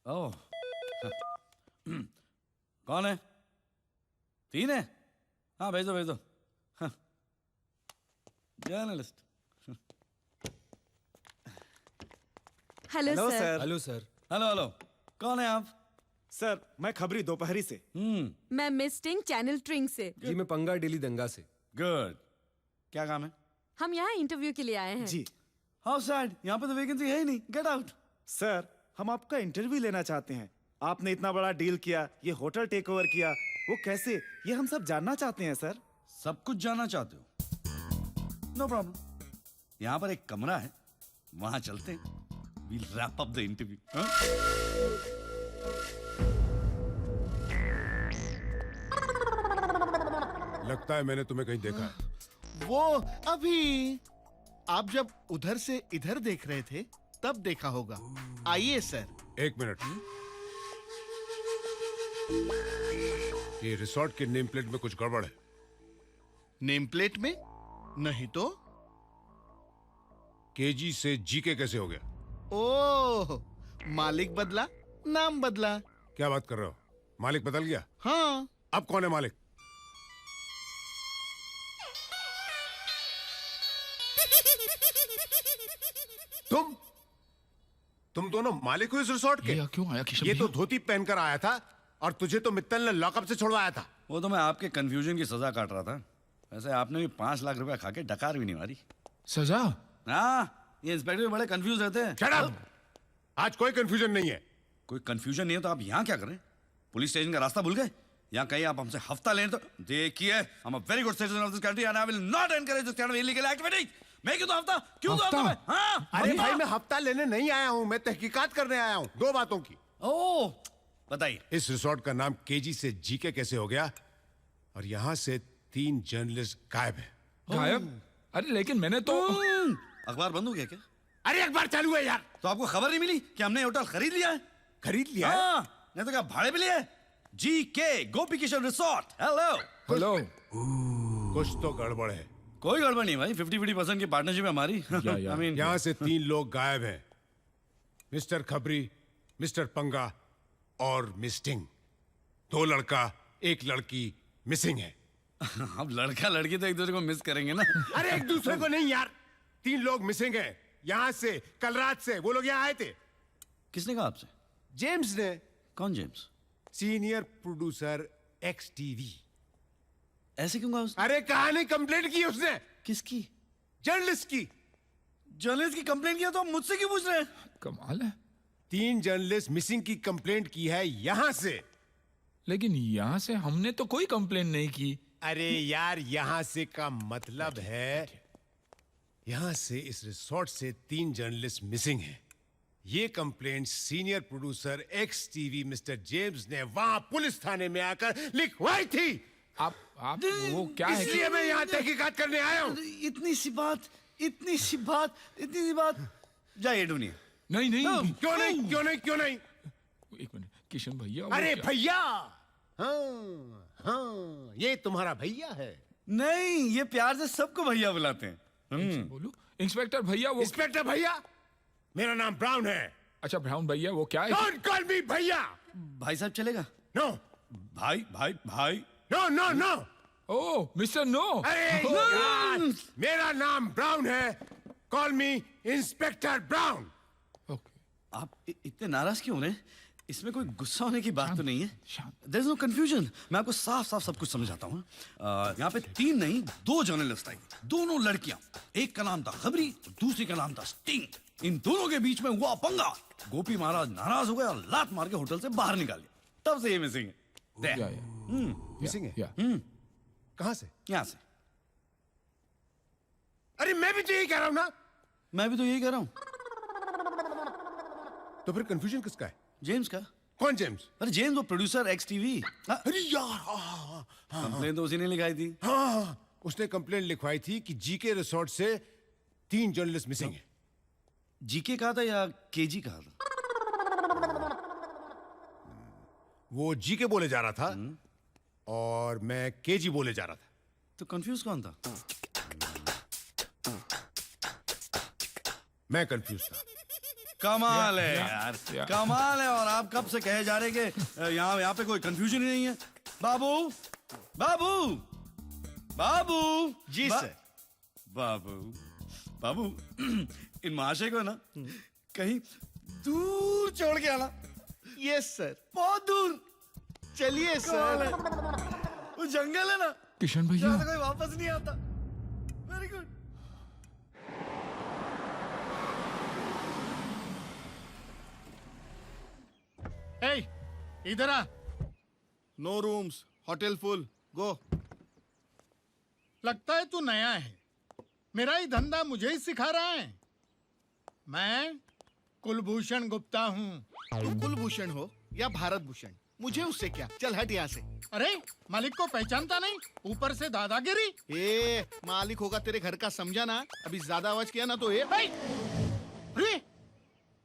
ओह, कौन है? 3 है? हाँ, भेजो भेजो। Journalist. Hello sir. Hello sir. Hello hello, कौन है आप? सर, मैं खबरी दोपहरी से। मैं मिस टिंग चैनल ट्रिंग से। जी, मैं पंगा डेली दंगा से। गुड। क्या काम है? हम यहाँ इंटरव्यू के लिए आए हैं। जी। हाउ सैड, यहाँ पे तो वैकेंसी है ही नहीं। Get out. सर, हम आपका इंटरव्यू लेना चाहते हैं। आपने इतना बड़ा डील किया, ये होटल टेक ओवर किया, वो कैसे, ये हम सब जानना चाहते हैं सर। सब कुछ जानना चाहते हो? No problem. यहाँ पर एक कमरा है, वहां चलते हैं। We'll wrap up the interview. लगता है मैंने तुम्हें कहीं देखा है। वो अभी आप जब उधर से इधर देख रहे थे तब देखा होगा। आइए सर। 1 मिनट। ये रिसोर्ट के नेम प्लेट में कुछ गड़बड़ है। नेम प्लेट में? नहीं तो। केजी से जीके कैसे हो गया? ओह, मालिक बदला, नाम बदला। क्या बात कर रहे हो? मालिक बदल गया? हाँ। अब कौन है मालिक? तुम दोनों मालिक हो इस रिसोर्ट के? क्यों आया किशन? ये तो धोती पहनकर आया था और तुझे तो मित्तल ने लॉकअप से छुड़वाया था। वो तो मैं आपके कंफ्यूजन की सजा काट रहा था। वैसे आपने भी 5 लाख रुपया खा के डकार भी नहीं मारी। सजा? हाँ, ये इंस्पेक्टर भी बड़े कंफ्यूज रहते हैं। Shut up! आज कोई कंफ्यूजन नहीं है। कोई कंफ्यूजन नहीं है तो आप यहाँ क्या करें? पुलिस स्टेशन का रास्ता भूल गए? यहाँ कहीं आप हमसे हफ्ता लें तो देखिए, I'm a very good citizen of this country and I will not encourage this kind of illegal activity. मैं क्यों तो हफ्ता? क्यों तो हफ्ता? हाँ? अरे भाई, मैं हफ्ता लेने नहीं आया हूँ, मैं तहकीकात करने आया हूँ 2 बातों की। ओह, बताइए। इस रिसोर्ट का नाम केजी से जीके कैसे हो गया? और यहाँ से 3 जर्नलिस्ट गायब हैं। गायब? अरे लेकिन मैंने तो अखबार बंद हो गया क्या? अरे अखबार चालू है यार। तो आपको खबर नहीं मिली कि हमने होटल खरीद लिया है? खरीद लिया है? हाँ, नहीं तो क्या भाड़े पे लिया है? जीके गोपी किशन रिसोर्ट। Hello hello. कुछ तो गड़बड़ है। कोई गड़बड़ नहीं भाई, 50-50% की पार्टनरशिप है हमारी। I mean, यहाँ से 3 लोग गायब हैं। मिस्टर खबरी, मिस्टर पंगा और मिस्टिंग। 2 लड़का 1 लड़की मिसिंग है। अब लड़का लड़की तो एक दूसरे को मिस करेंगे ना। अरे एक दूसरे को नहीं यार, 3 लोग मिसिंग हैं। यहाँ से कल रात से वो लोग यहाँ आए थे। किसने कहा आपसे? जेम्स ने। कौन जेम्स? Senior producer XTV। ऐसे क्यों कहा उसने? अरे कहानी कंप्लेंट की उसने। किसकी? जर्नलिस्ट की। जर्नलिस्ट की कंप्लेंट किया तो मुझसे क्यों पूछ रहे हैं? कमाल है। 3 जर्नलिस्ट मिसिंग की कंप्लेंट की है यहाँ से। लेकिन यहाँ से हमने तो कोई कंप्लेंट नहीं की। अरे यार, यहाँ से का मतलब है यहाँ से इस रिसोर्ट से 3 जर्नलिस्ट मिसिंग हैं। ये complaint senior producer XTV mister James ने वहां पुलिस थाने में आकर लिखवाई थी। आप वो क्या है? इसलिए मैं यहाँ तहकीकात करने आया हूँ। इतनी सी बात। जाइए ढूंढिए। नहीं। क्यों नहीं? एक मिनट किशन भैया। अरे भैया, हाँ हाँ, ये तुम्हारा भैया है। नहीं, ये प्यार से सबको भैया बुलाते हैं। बोलू इंस्पेक्टर भैया वो इंस्पेक्टर भैया, मेरा नाम ब्राउन है। अच्छा ब्राउन भैया वो क्या है? डोंट कॉल मी भैया। भाई साहब चलेगा? नो। भाई भाई भाई। No no no. Oh mister no. अरे यार, मेरा नाम ब्राउन है, कॉल मी इंस्पेक्टर ब्राउन। आप इतने नाराज क्यों हो रहे हैं? इसमें कोई गुस्सा होने की बात तो नहीं है। There is no confusion। मैं आपको साफ साफ सब कुछ समझाता हूँ। यहाँ पे 3 नहीं 2 जर्नलिस्ट आई, दोनों लड़कियां। एक का नाम था खबरी, तो दूसरी का नाम था स्टिंग। इन दोनों के बीच में हुआ पंगा। गोपी महाराज नाराज हो गए और लात मार के होटल से बाहर निकाल दिया। तब से ये मिसिंग है। मिसिंग है? कहाँ से? यहाँ से। अरे मैं भी तो यही कह रहा हूँ ना। मैं भी तो यही कह रहा हूँ। तो फिर कंफ्यूजन किसका है? जेम्स का। कौन जेम्स? अरे जेम्स वो प्रोड्यूसर एक्स टीवी। अरे यार, कंप्लेन तो उसी ने लिखाई थी। हाँ, उसने कंप्लेन लिखवाई थी कि जीके रिसोर्ट से 3 जर्नलिस्ट मिसिंग है। जीके कहा था या केजी कहा था? वो जीके बोले जा रहा था और मैं केजी बोले जा रहा था। तो कंफ्यूज कौन था? मैं कंफ्यूज था। कमाल है यार, कमाल है। और आप कब से कहे जा रहे कि यहाँ पे कोई कंफ्यूजन ही नहीं है। बाबू बाबू बाबू। जी सर। बाबू बाबू इन महाशय को ना कहीं दूर छोड़ के आना। Yes sir. बहुत दूर। चलिए सर। वो जंगल है ना किशन भैया, जहाँ से कोई वापस नहीं आता। Very good. Hey, इधर आ। नो रूम्स, होटल फुल, गो। लगता है तू नया है। मेरा ही धंधा मुझे ही सिखा रहा है। मैं कुलभूषण गुप्ता हूँ। तू कुलभूषण हो या भारत भूषण, मुझे उससे क्या। चल हट यहाँ से। अरे मालिक को पहचानता नहीं, ऊपर से दादागिरी। ए, मालिक होगा तेरे घर का, समझा ना। अभी ज्यादा आवाज किया ना तो अरे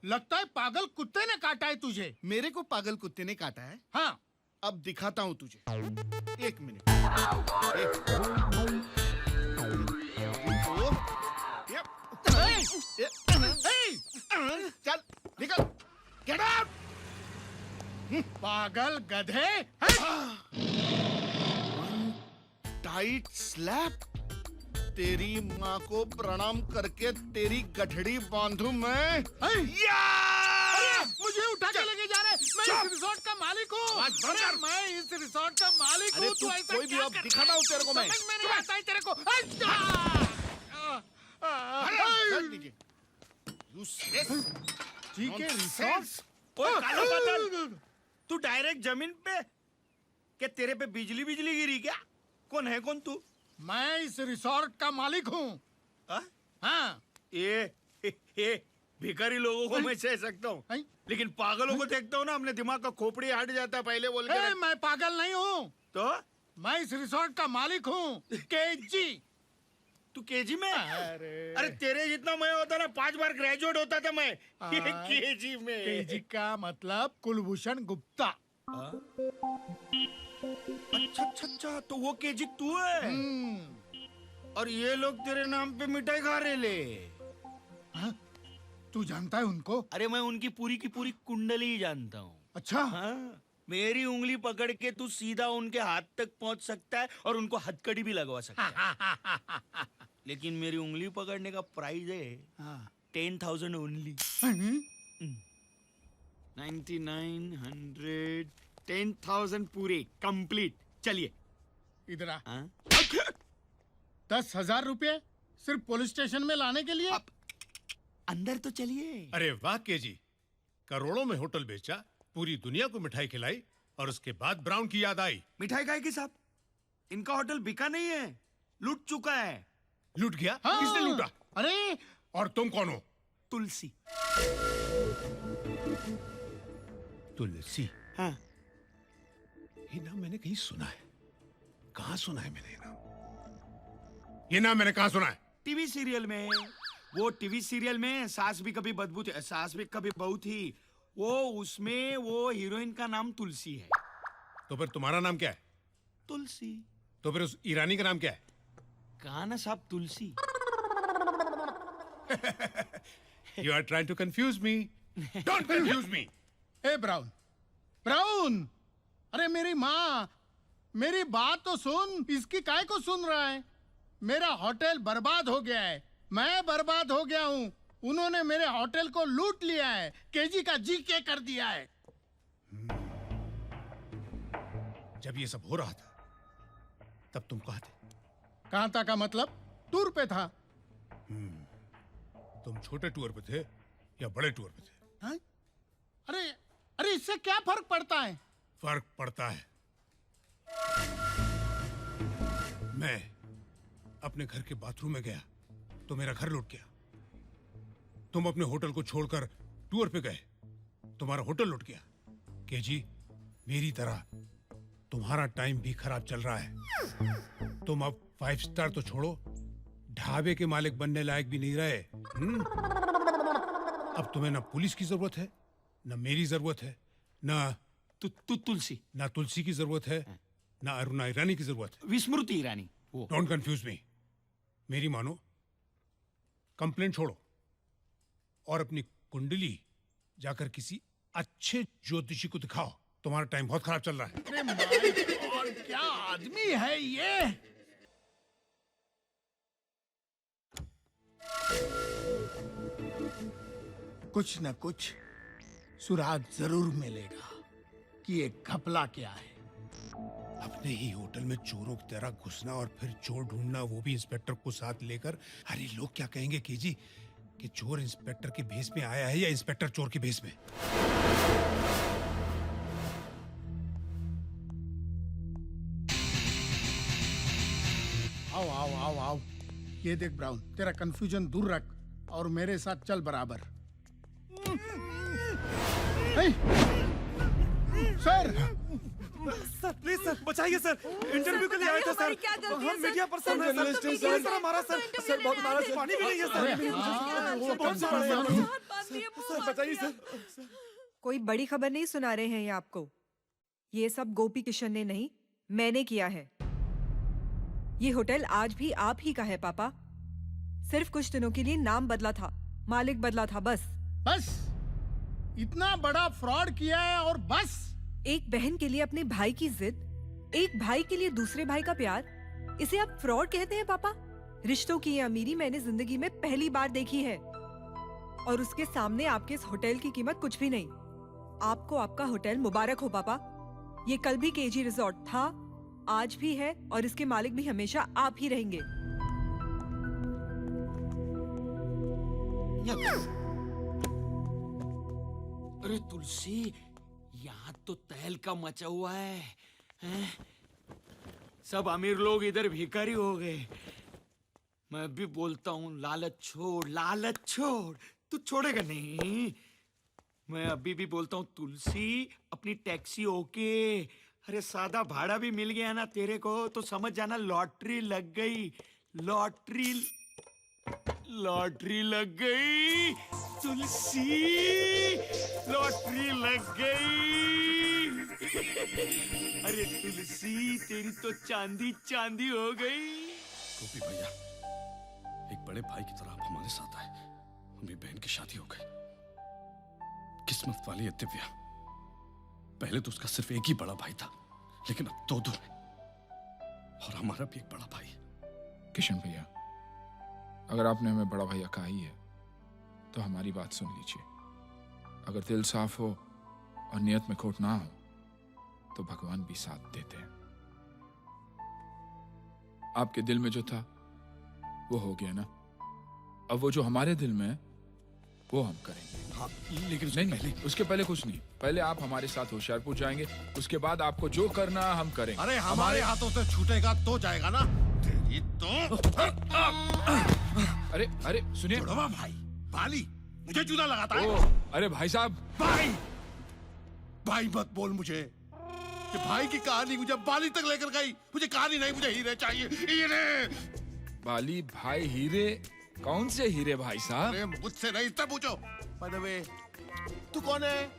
लगता है पागल कुत्ते ने काटा है तुझे। मेरे को पागल कुत्ते ने काटा है? हाँ। अब दिखाता हूँ तुझे। 1 मिनट। चल निकल। Get out. पागल गधे। Tight slap. तेरी माँ को प्रणाम करके तेरी गठड़ी बांधू मैं। मुझे उठा के लेके जा रहे। मैं इस रिसोर्ट का मालिक हूँ। मैं इस रिसोर्ट का मालिक हूँ। तू ऐसा कोई भी अब दिखाता हूँ तेरे को मैं। समझ में नहीं आता है तेरे को। ठीक है रिसोर्ट। ओए काला बादल, तू डायरेक्ट जमीन पे? क्या तेरे पे बिजली बिजली गिरी क्या? कौन है कौन तू? मैं इस रिसोर्ट का मालिक हूँ। हाँ। ये भिखारी लोगों को मैं सह सकता हूँ, लेकिन पागलों को देखता हूँ ना, अपने दिमाग का खोपड़ी हट जाता है पहले बोल के। मैं पागल नहीं हूँ। तो मैं इस रिसोर्ट का मालिक हूँ। केजी। तू केजी में? अरे तेरे जितना मैं होता ना 5 बार ग्रेजुएट होता था मैं। केजी में। केजी का मतलब कुलभूषण गुप्ता। अच्छा, तो वो केजी तू है। और ये लोग तेरे नाम पे मिठाई खा रहे ले। तू जानता है उनको? अरे मैं उनकी पूरी की पूरी कुंडली ही जानता हूँ। अच्छा। हाँ, मेरी उंगली पकड़ के तू सीधा उनके हाथ तक पहुंच सकता है और उनको हथकड़ी भी लगवा सकता है। लेकिन मेरी उंगली पकड़ने का प्राइस है 10,000 ओनली। 99, 100, 10,000 पूरे कंप्लीट। चलिए इधर आ। 10,000 रुपये सिर्फ पुलिस स्टेशन में लाने के लिए? अंदर तो चलिए। अरे वाह केजी, करोड़ों में होटल बेचा, पूरी दुनिया को मिठाई खिलाई और उसके बाद ब्राउन की याद आई। मिठाई खाएगी साहब? इनका होटल बिका नहीं है, लूट चुका है। लूट गया? हाँ। किसने लूटा? अरे और तुम कौन हो? तुलसी। तुलसी? हाँ। ये नाम मैंने कहीं सुना है। कहाँ सुना है मैंने ये नाम? ये नाम मैंने कहाँ सुना है? टीवी सीरियल में। वो टीवी सीरियल में सास भी कभी बदबू थी, सास भी कभी बहू थी, वो उसमें वो हीरोइन का नाम तुलसी है। तो फिर तुम्हारा नाम क्या है? तुलसी। तो फिर उस ईरानी का नाम क्या है? काना साहब तुलसी। You are trying to confuse me. Don't confuse me. A brown, brown, अरे मेरी माँ, मेरी बात तो सुन। इसकी काय को सुन रहा है? मेरा होटल बर्बाद हो गया है, मैं बर्बाद हो गया हूँ। उन्होंने मेरे होटल को लूट लिया है, केजी का जीके कर दिया है। जब ये सब हो रहा था तब तुम कहाँ थे? कहाँ था का मतलब? टूर पे था। तुम छोटे टूर पे थे या बड़े टूर पे थे? हाँ? अरे अरे इससे क्या फर्क पड़ता है? फर्क पड़ता है। मैं अपने घर के बाथरूम में गया तो मेरा घर लूट गया। तुम अपने होटल को छोड़कर टूर पे गए, तुम्हारा होटल लूट गया। केजी, मेरी तरह तुम्हारा टाइम भी खराब चल रहा है। तुम अब 5 स्टार तो छोड़ो, ढाबे के मालिक बनने लायक भी नहीं रहे। अब तुम्हें ना पुलिस की जरूरत है, ना मेरी जरूरत है, ना तुलसी, ना तुलसी की जरूरत है, ना अरुणा ईरानी की जरूरत है। विस्मृति ईरानी। Don't confuse me. मेरी मानो, कंप्लेंट छोड़ो और अपनी कुंडली जाकर किसी अच्छे ज्योतिषी को दिखाओ। तुम्हारा टाइम बहुत खराब चल रहा है। अरे माय गॉड, क्या आदमी है ये? कुछ न कुछ सुराग जरूर मिलेगा कि ये घपला क्या है। अपने ही होटल में चोरों की तरह घुसना और फिर चोर ढूंढना, वो भी इंस्पेक्टर को साथ लेकर। अरे लोग क्या कहेंगे केजी कि चोर इंस्पेक्टर के भेस में आया है या इंस्पेक्टर चोर के भेस में? आओ आओ आओ आओ। ये देख ब्राउन, तेरा कंफ्यूजन दूर रख और मेरे साथ चल बराबर। सर, सर प्लीज सर, बचाइए सर। इंटरव्यू के लिए आए थे सर। हम मीडिया पर्सन हैं सर। सर हमारा सर बहुत नाराज, पानी भी नहीं है सर। बहुत सर, बचाइए सर। कोई बड़ी खबर नहीं सुना रहे हैं ये आपको। ये सब गोपी किशन ने नहीं, मैंने किया है। ये होटल आज भी आप ही का है पापा। सिर्फ कुछ दिनों के लिए नाम बदला था, मालिक बदला था, बस। बस? इतना बड़ा फ्रॉड किया है और बस? एक बहन के लिए अपने भाई की जिद, एक भाई के लिए दूसरे भाई का प्यार, इसे आप फ्रॉड कहते हैं पापा? रिश्तों की ये अमीरी मैंने जिंदगी में पहली बार देखी है। और उसके सामने आपके इस होटल की कीमत कुछ भी नहीं। आपको आपका होटल मुबारक हो पापा। ये कल भी केजी रिजॉर्ट था, आज भी है, और इसके मालिक भी हमेशा आप ही रहेंगे। अरे तुलसी, यहाँ तो तहलका मचा हुआ है, हैं? सब अमीर लोग इधर भिखारी हो गए। मैं भी बोलता हूँ लालच छोड़, लालच छोड़। तू छोड़ेगा नहीं। मैं अभी भी बोलता हूँ तुलसी, अपनी टैक्सी ओके। अरे सादा भाड़ा भी मिल गया ना तेरे को तो समझ जाना लॉटरी लग गई। लॉटरी लग गई तुलसी, लॉटरी लग गई। अरे तुलसी, तेरी तो चांदी चांदी हो गई। गोपी भैया, एक बड़े भाई की तरह आप हमारे साथ आए। मेरी बहन की शादी हो गई। किस्मत वाली है दिव्या। पहले तो उसका सिर्फ एक ही बड़ा भाई था, लेकिन अब दो है, और हमारा भी एक बड़ा भाई है। किशन भैया, अगर आपने हमें बड़ा भैया कहा ही है तो हमारी बात सुन लीजिए। अगर दिल साफ हो और नियत में खोट ना हो तो भगवान भी साथ देते हैं। आपके दिल में जो था वो हो गया ना। अब वो जो हमारे दिल में है वो हम करेंगे। हाँ, लेकिन नहीं, उसके पहले कुछ नहीं। पहले आप हमारे साथ होशियारपुर जाएंगे, उसके बाद आपको जो करना हम करेंगे। अरे हमारे हाथों से छूटेगा तो जाएगा ना। तेरी तो अरे सुनिए भाई, बाली मुझे जूता लगाता है। अरे भाई साहब, भाई मत बोल मुझे। कि भाई की कहानी मुझे बाली तक लेकर गई। मुझे कहानी नहीं, मुझे हीरे चाहिए, हीरे। बाली भाई हीरे? कौन से हीरे भाई साहब? अरे मुझसे नहीं, तब पूछो। बाय द वे, तू कौन है?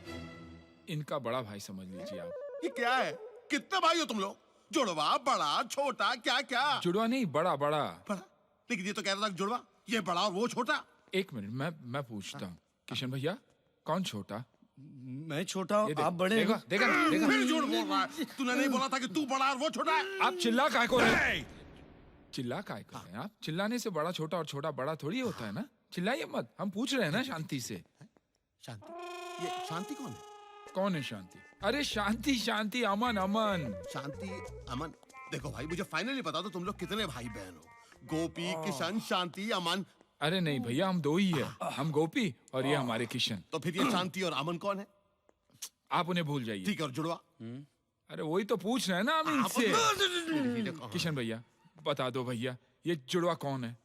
इनका बड़ा भाई समझ लीजिए आप। ये क्या है? कितने भाई हो तुम लोग? जुड़वा, बड़ा, छोटा, क्या क्या? जुड़वा नहीं, बड़ा बड़ा। लेकिन ये तो कह रहा था कि जुड़वा, ये बड़ा और वो छोटा। एक मिनट, मैं पूछता हूँ, किशन भैया कौन छोटा? मैं छोटा, आप बड़े। देखा देखा देखा, फिर झूठ बोल रहा है। तूने नहीं बोला था कि तू बड़ा और वो छोटा है? आप चिल्ला काहे को रहे? चिल्ला काहे को रहे आप? चिल्लाने से बड़ा छोटा और छोटा बड़ा थोड़ी होता है ना। चिल्लाइए मत, हम पूछ रहे हैं ना शांति से। शांति? ये शांति कौन है? कौन है शांति? अरे शांति शांति, अमन अमन। शांति अमन? देखो भाई, मुझे फाइनली बता दो तुम लोग कितने भाई बहन हो? गोपी, किशन, शांति, अमन? अरे नहीं भैया, हम दो ही है, हम गोपी और ये हमारे किशन। तो फिर ये शांति और अमन कौन है? आप उन्हें भूल जाइए। ठीक है, और जुड़वा? अरे वही तो पूछ रहे हैं ना हम इनसे। किशन भैया बता दो भैया, ये जुड़वा कौन है?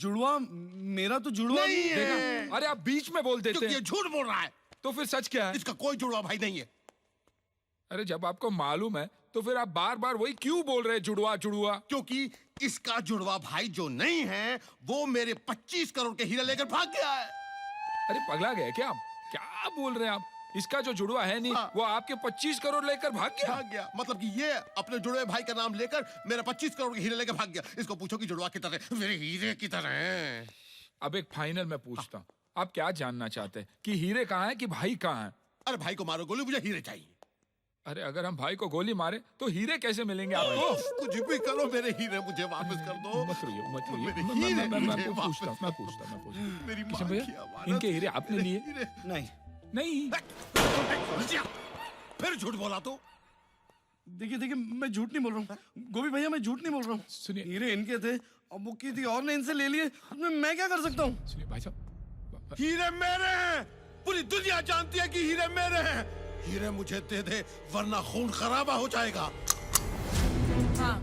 जुड़वा? मेरा तो जुड़वा नहीं है। देखा? अरे आप बीच में बोल देते हैं। ये झूठ बोल रहा है। तो फिर सच क्या है? इसका कोई जुड़वा भाई नहीं है। अरे जब आपको मालूम है तो फिर आप बार बार वही क्यों बोल रहे हैं, जुड़वा जुड़वा? क्योंकि इसका जुड़वा भाई जो नहीं है वो मेरे 25 करोड़ के हीरे लेकर भाग गया है। अरे पगला गए क्या आप? क्या बोल रहे हैं आप? इसका जो जुड़वा है नहीं, वो आपके 25 करोड़ लेकर भाग गया। मतलब कि ये अपने जुड़वे भाई का नाम लेकर मेरा 25 करोड़ के हीरे लेकर भाग गया। इसको पूछो कि जुड़वा की तरह मेरे हीरे की तरह है। अब एक फाइनल मैं पूछता हूँ, आप क्या जानना चाहते हैं कि हीरे कहाँ है कि भाई कहाँ है? अरे भाई को मारो गोली, मुझे हीरे चाहिए। अरे अगर हम भाई को गोली मारे तो हीरे कैसे मिलेंगे आपको? कुछ भी करो, मेरे हीरे मुझे वापस कर दो। मत रोइए मत रोइए, मैं पूछता। मेरी किशन माँ भैया, की अमानत, इनके हीरे आपने लिए? नहीं नहीं। फिर झूठ बोला तो? देखिए मैं झूठ नहीं बोल रहा हूँ गोभी भैया, मैं झूठ नहीं बोल रहा हूँ। सुनिए, हीरे इनके थे, अब वो किसी और ने इनसे ले लिए, मैं क्या कर सकता हूँ? सुनिए भाई साहब, हीरे मेरे हैं। पूरी दुनिया जानती है कि हीरे मेरे हैं। हीरे मुझे दे दे वरना खून खराबा हो जाएगा। हाँ,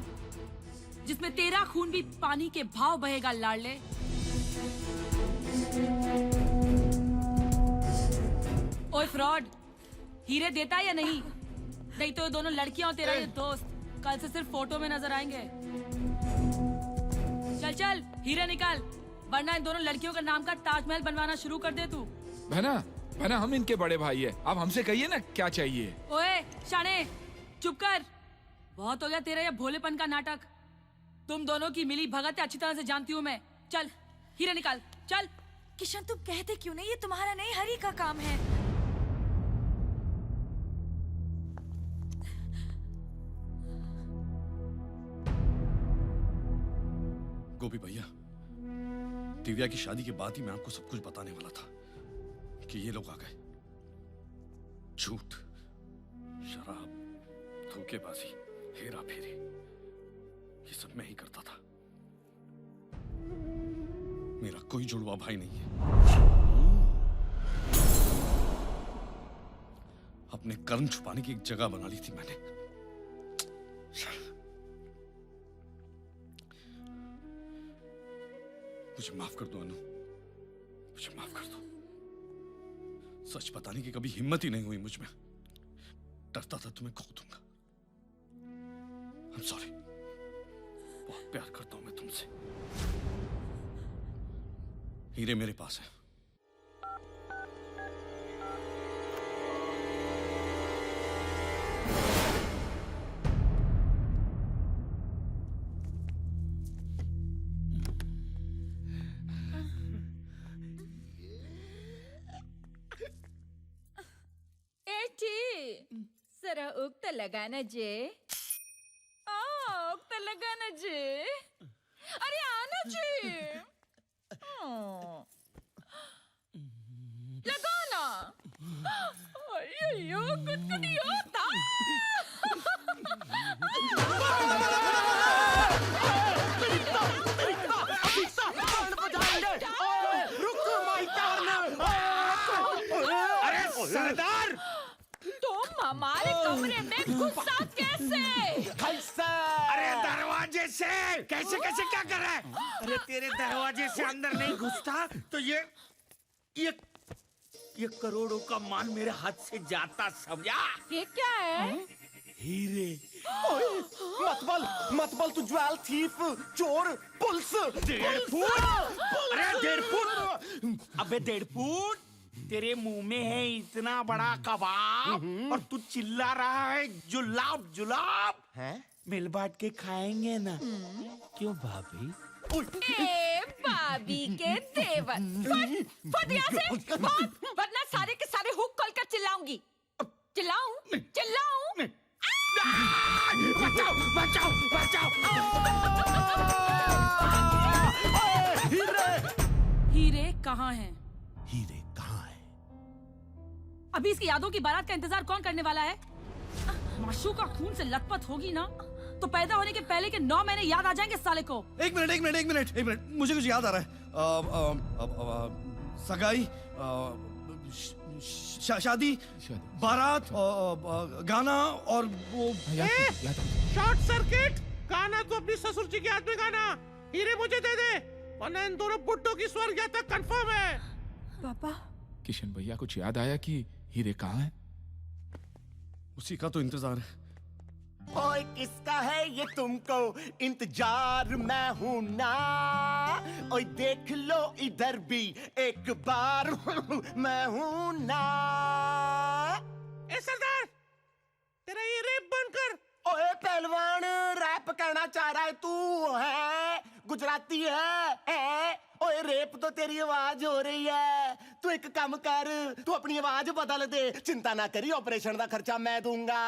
जिसमें तेरा खून भी पानी के भाव बहेगा लाडले। ओए फ्रॉड, हीरे देता है या नहीं? नहीं तो ये दोनों लड़कियां और तेरा ये दोस्त कल से सिर्फ फोटो में नजर आएंगे। चल चल हीरे निकाल, वरना इन दोनों लड़कियों का नाम का ताजमहल बनवाना शुरू कर दे तू। बहना हम इनके बड़े भाई है, आप हमसे कहिए ना क्या चाहिए। ओए शाने, चुप कर। बहुत हो गया तेरा ये भोलेपन का नाटक। तुम दोनों की मिली भगत अच्छी तरह से जानती हूँ मैं। चल हीरे निकाल, चल। किशन तुम कहते क्यों नहीं? ये तुम्हारा नहीं, हरी का काम है। गोपी भैया, दिव्या की शादी के बाद ही मैं आपको सब कुछ बताने वाला था कि ये लोग आ गए। झूठ, शराब, धोखेबाजी, हेरा फेरी, ये सब मैं ही करता था। मेरा कोई जुड़वा भाई नहीं है। अपने कर्म छुपाने की एक जगह बना ली थी मैंने। मुझे माफ कर दो अनु, मुझे माफ कर दो। सच बताने की कभी हिम्मत ही नहीं हुई मुझ में। डरता था तुम्हें खो दूंगा। I'm sorry। बहुत प्यार करता हूं मैं तुमसे। हीरे मेरे पास है। जरा उगता लगाना जे। उगता लगाना जे। अरे आना जे। लगाना। अयो कुछ नहीं होता। अरे सरदार, तुम हमारे कमरे में घुसा कैसे? अरे दरवाजे से। कैसे कैसे क्या कर रहा है? अरे तेरे दरवाजे से अंदर नहीं घुसता तो ये करोड़ों का माल मेरे हाथ से जाता, समझा? ये क्या है? हीरे। मतबल तू ज्वेल थीफ, चोर, पुलिस। 1.5 फुट। अरे 1.5 फुट। अबे 1.5 फुट तेरे मुंह में है इतना बड़ा कबाब और तू चिल्ला रहा है जुलाब जुलाब है। मिल बांट के खाएंगे ना? क्यों भाभी? ए भाभी के देवर, फट यहाँ से, भाग, वरना सारे के सारे हुक खोल कर चिल्लाऊंगी। चिल्लाऊं? चिल्लाऊं? बचाओ बचाओ बचाओ! हीरे कहाँ हैं? हीरे कहाँ है? अभी इसकी यादों की बारात का इंतजार कौन करने वाला है? माशूका खून से लथपथ होगी ना तो पैदा होने के पहले के 9 महीने याद आ जाएंगे साले को। एक मिनट, मुझे कुछ याद आ रहा है। सगाई, शादी, बारात, गाना और वो शॉर्ट सर्किट। गाना तो अपनी ससुर जी के हाथ में गाना। हीरे मुझे दे दे, वरना इन दोनों बुड्ढों की स्वर्ग यात्रा कंफर्म है। पापा, किशन भैया कुछ याद आया कि हीरे कहाँ है? उसी का तो इंतजार है। ओए किसका है ये तुमको इंतजार, मैं हूँ ना। ओए देख लो इधर भी एक बार, मैं हूँ ना। ए सरदार, तेरा ये रैप बनकर। ओए पहलवान, रैप करना चाह रहा है तू? है गुजराती है? ओए रेप तो तेरी आवाज हो रही है। तू एक काम कर, तू अपनी आवाज बदल दे। चिंता ना करी, ऑपरेशन का खर्चा मैं दूंगा।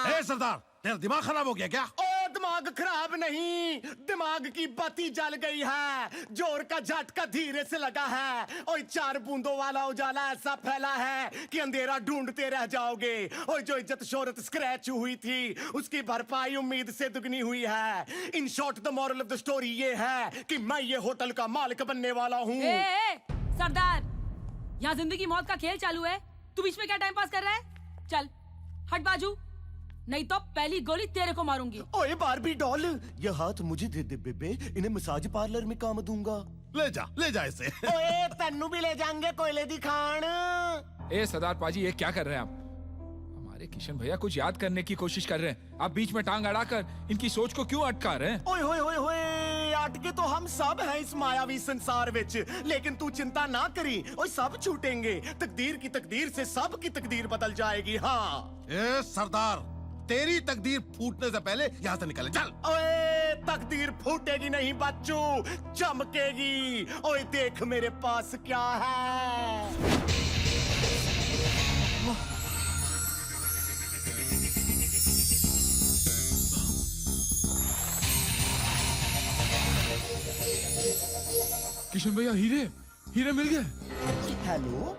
ए सरदार, तेरा दिमाग खराब हो गया क्या? ओ दिमाग खराब नहीं, दिमाग की बत्ती जल गई है। जोर का झटका धीरे से लगा है। ओए 4 बूंदों वाला उजाला ऐसा फैला है कि अंधेरा ढूंढते रह जाओगे। ओए जो इज्जत शोहरत स्क्रैच हुई थी उसकी भरपाई उम्मीद से दुगनी हुई है। In short the moral of the story ये है कि मैं ये होटल का मालिक बनने वाला हूँ। सरदार, यहाँ जिंदगी मौत का खेल चालू है, तू बीच में क्या टाइम पास कर रहा है? चल हट बाजू, नहीं तो पहली गोली तेरे को मारूंगी। ओए बारबी डॉल, ये हाथ मुझे दे दे बेबे, इन्हें मसाज पार्लर में काम दूंगा। ले जा इसे। ओए तन्नू भी ले जाएंगे कोयले दिखान। ए सरदार पाजी, ये क्या कर रहे हैं आप? हमारे किशन भैया कुछ याद करने की कोशिश कर रहे हैं, आप बीच में टांग अड़ाकर इनकी सोच को क्यों अटका रहे हैं? ओए होए होए होए, अटके तो हम सब हैं इस मायावी संसार विच, लेकिन तू चिंता ना करी, ओए सब छूटेंगे। तकदीर की तकदीर से सब की तकदीर बदल जाएगी। हाँ ए सरदार, तेरी तकदीर फूटने से पहले यहाँ से निकले, चल। ओए तकदीर फूटेगी नहीं बच्चू, चमकेगी। ओए देख मेरे पास क्या है। किशन भैया, हीरे मिल गए। हेलो,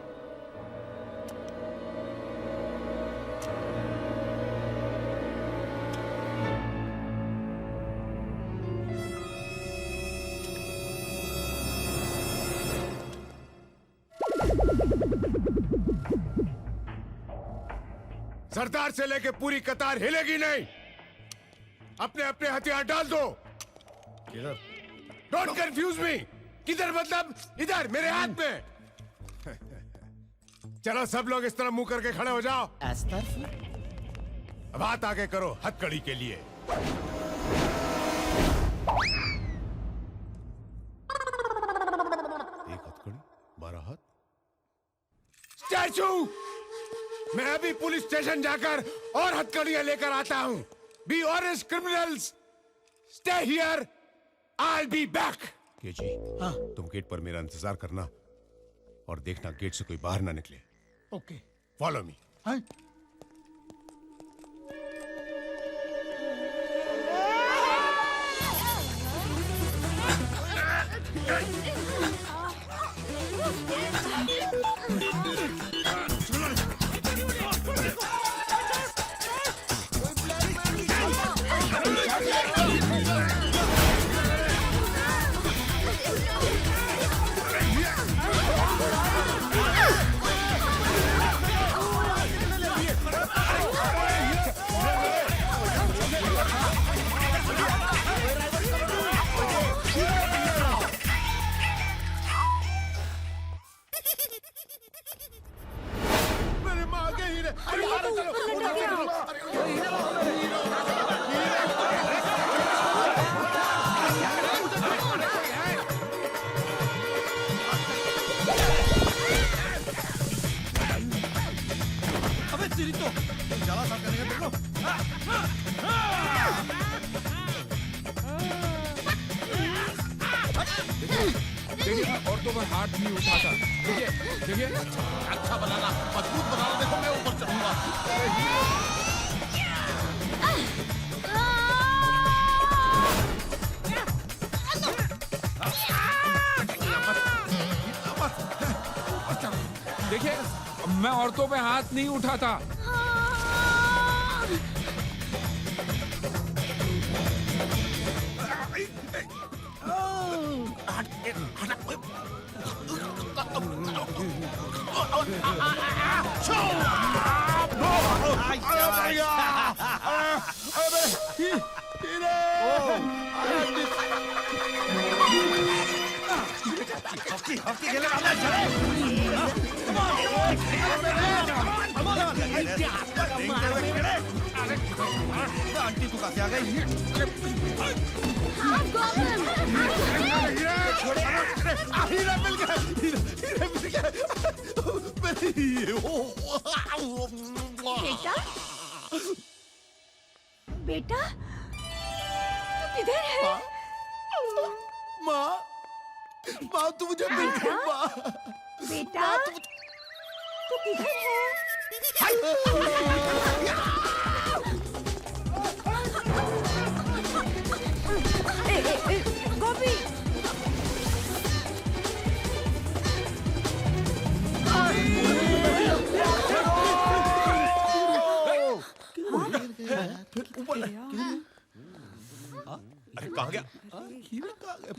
सरदार से लेके पूरी कतार हिलेगी नहीं। अपने अपने हथियार डाल दो। किधर? Don't confuse me. किधर मतलब? इधर मेरे हाथ में। चलो सब लोग इस तरह मुंह करके खड़े हो जाओ। अब हाथ आगे करो हथकड़ी के लिए। एक हथकड़ी, 12 हाथ। स्टैचू, मैं अभी पुलिस स्टेशन जाकर और हथकड़ियां लेकर आता हूं। Be honest criminals, stay here, I be back. KG, हाँ? तुम गेट पर मेरा इंतजार करना और देखना गेट से कोई बाहर ना निकले। Okay, follow me. हाँ? औरतों पर हाथ नहीं उठाता। देखिए देखिए, अच्छा बनाना, मजबूत बनाना। देखो मैं ऊपर चढ़ूंगा। देखिए, मैं औरतों पे हाथ नहीं उठाता। आंटी तू कैसे आ गई? हीरा मिल गया, हीरा मिल गया। बेटा, बेटा, तू किधर है? माँ, माँ तू मुझे मिल गई माँ। बेटा, तू किधर है? गोपी, अरे कहाँ गया? हीरा कहाँ गया?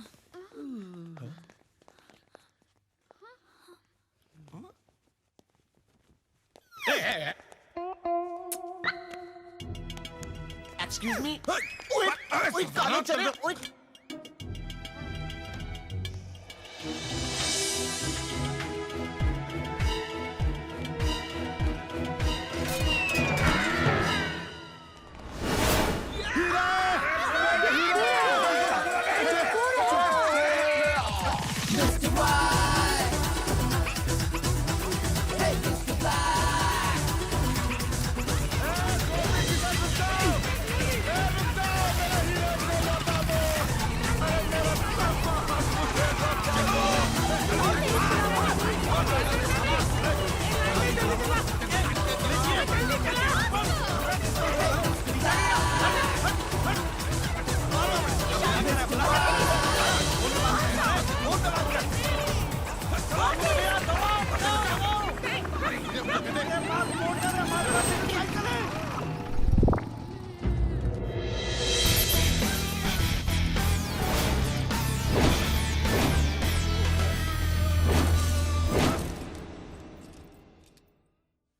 Excuse me? Wait, कहाँ चल रहे हो? Wait.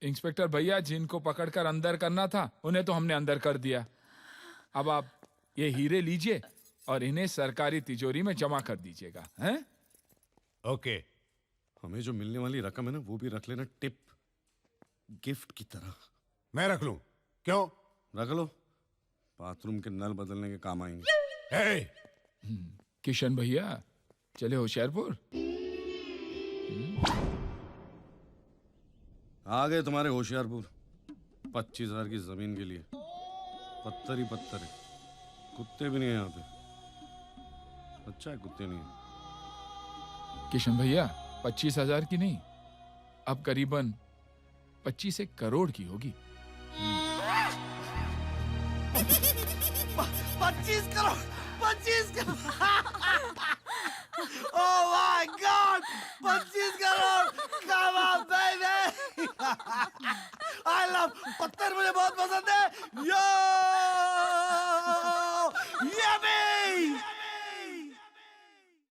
इंस्पेक्टर भैया, जिनको पकड़कर अंदर करना था उन्हें तो हमने अंदर कर दिया। अब आप ये हीरे लीजिए और इन्हें सरकारी तिजोरी में जमा कर दीजिएगा, हैं? ओके। हमें जो मिलने वाली रकम है ना, वो भी रख लेना टिप, गिफ्ट की तरह। मैं रख लूं? क्यों? रख लो, बाथरूम के नल बदलने के काम आएंगे। किशन भैया, चले होशियारपुर। आ गए तुम्हारे होशियारपुर 25,000 की जमीन के लिए। पत्थर ही पत्थर है, कुत्ते भी नहीं है यहाँ पे। अच्छा है कुत्ते नहीं है। किशन भैया, 25,000 की नहीं, अब करीबन 25 करोड़ की होगी। 25 crore, 25 crore. Oh my God, 25 crore. Come on baby। I love पत्थर, मुझे बहुत पसंद है। यो, ये भी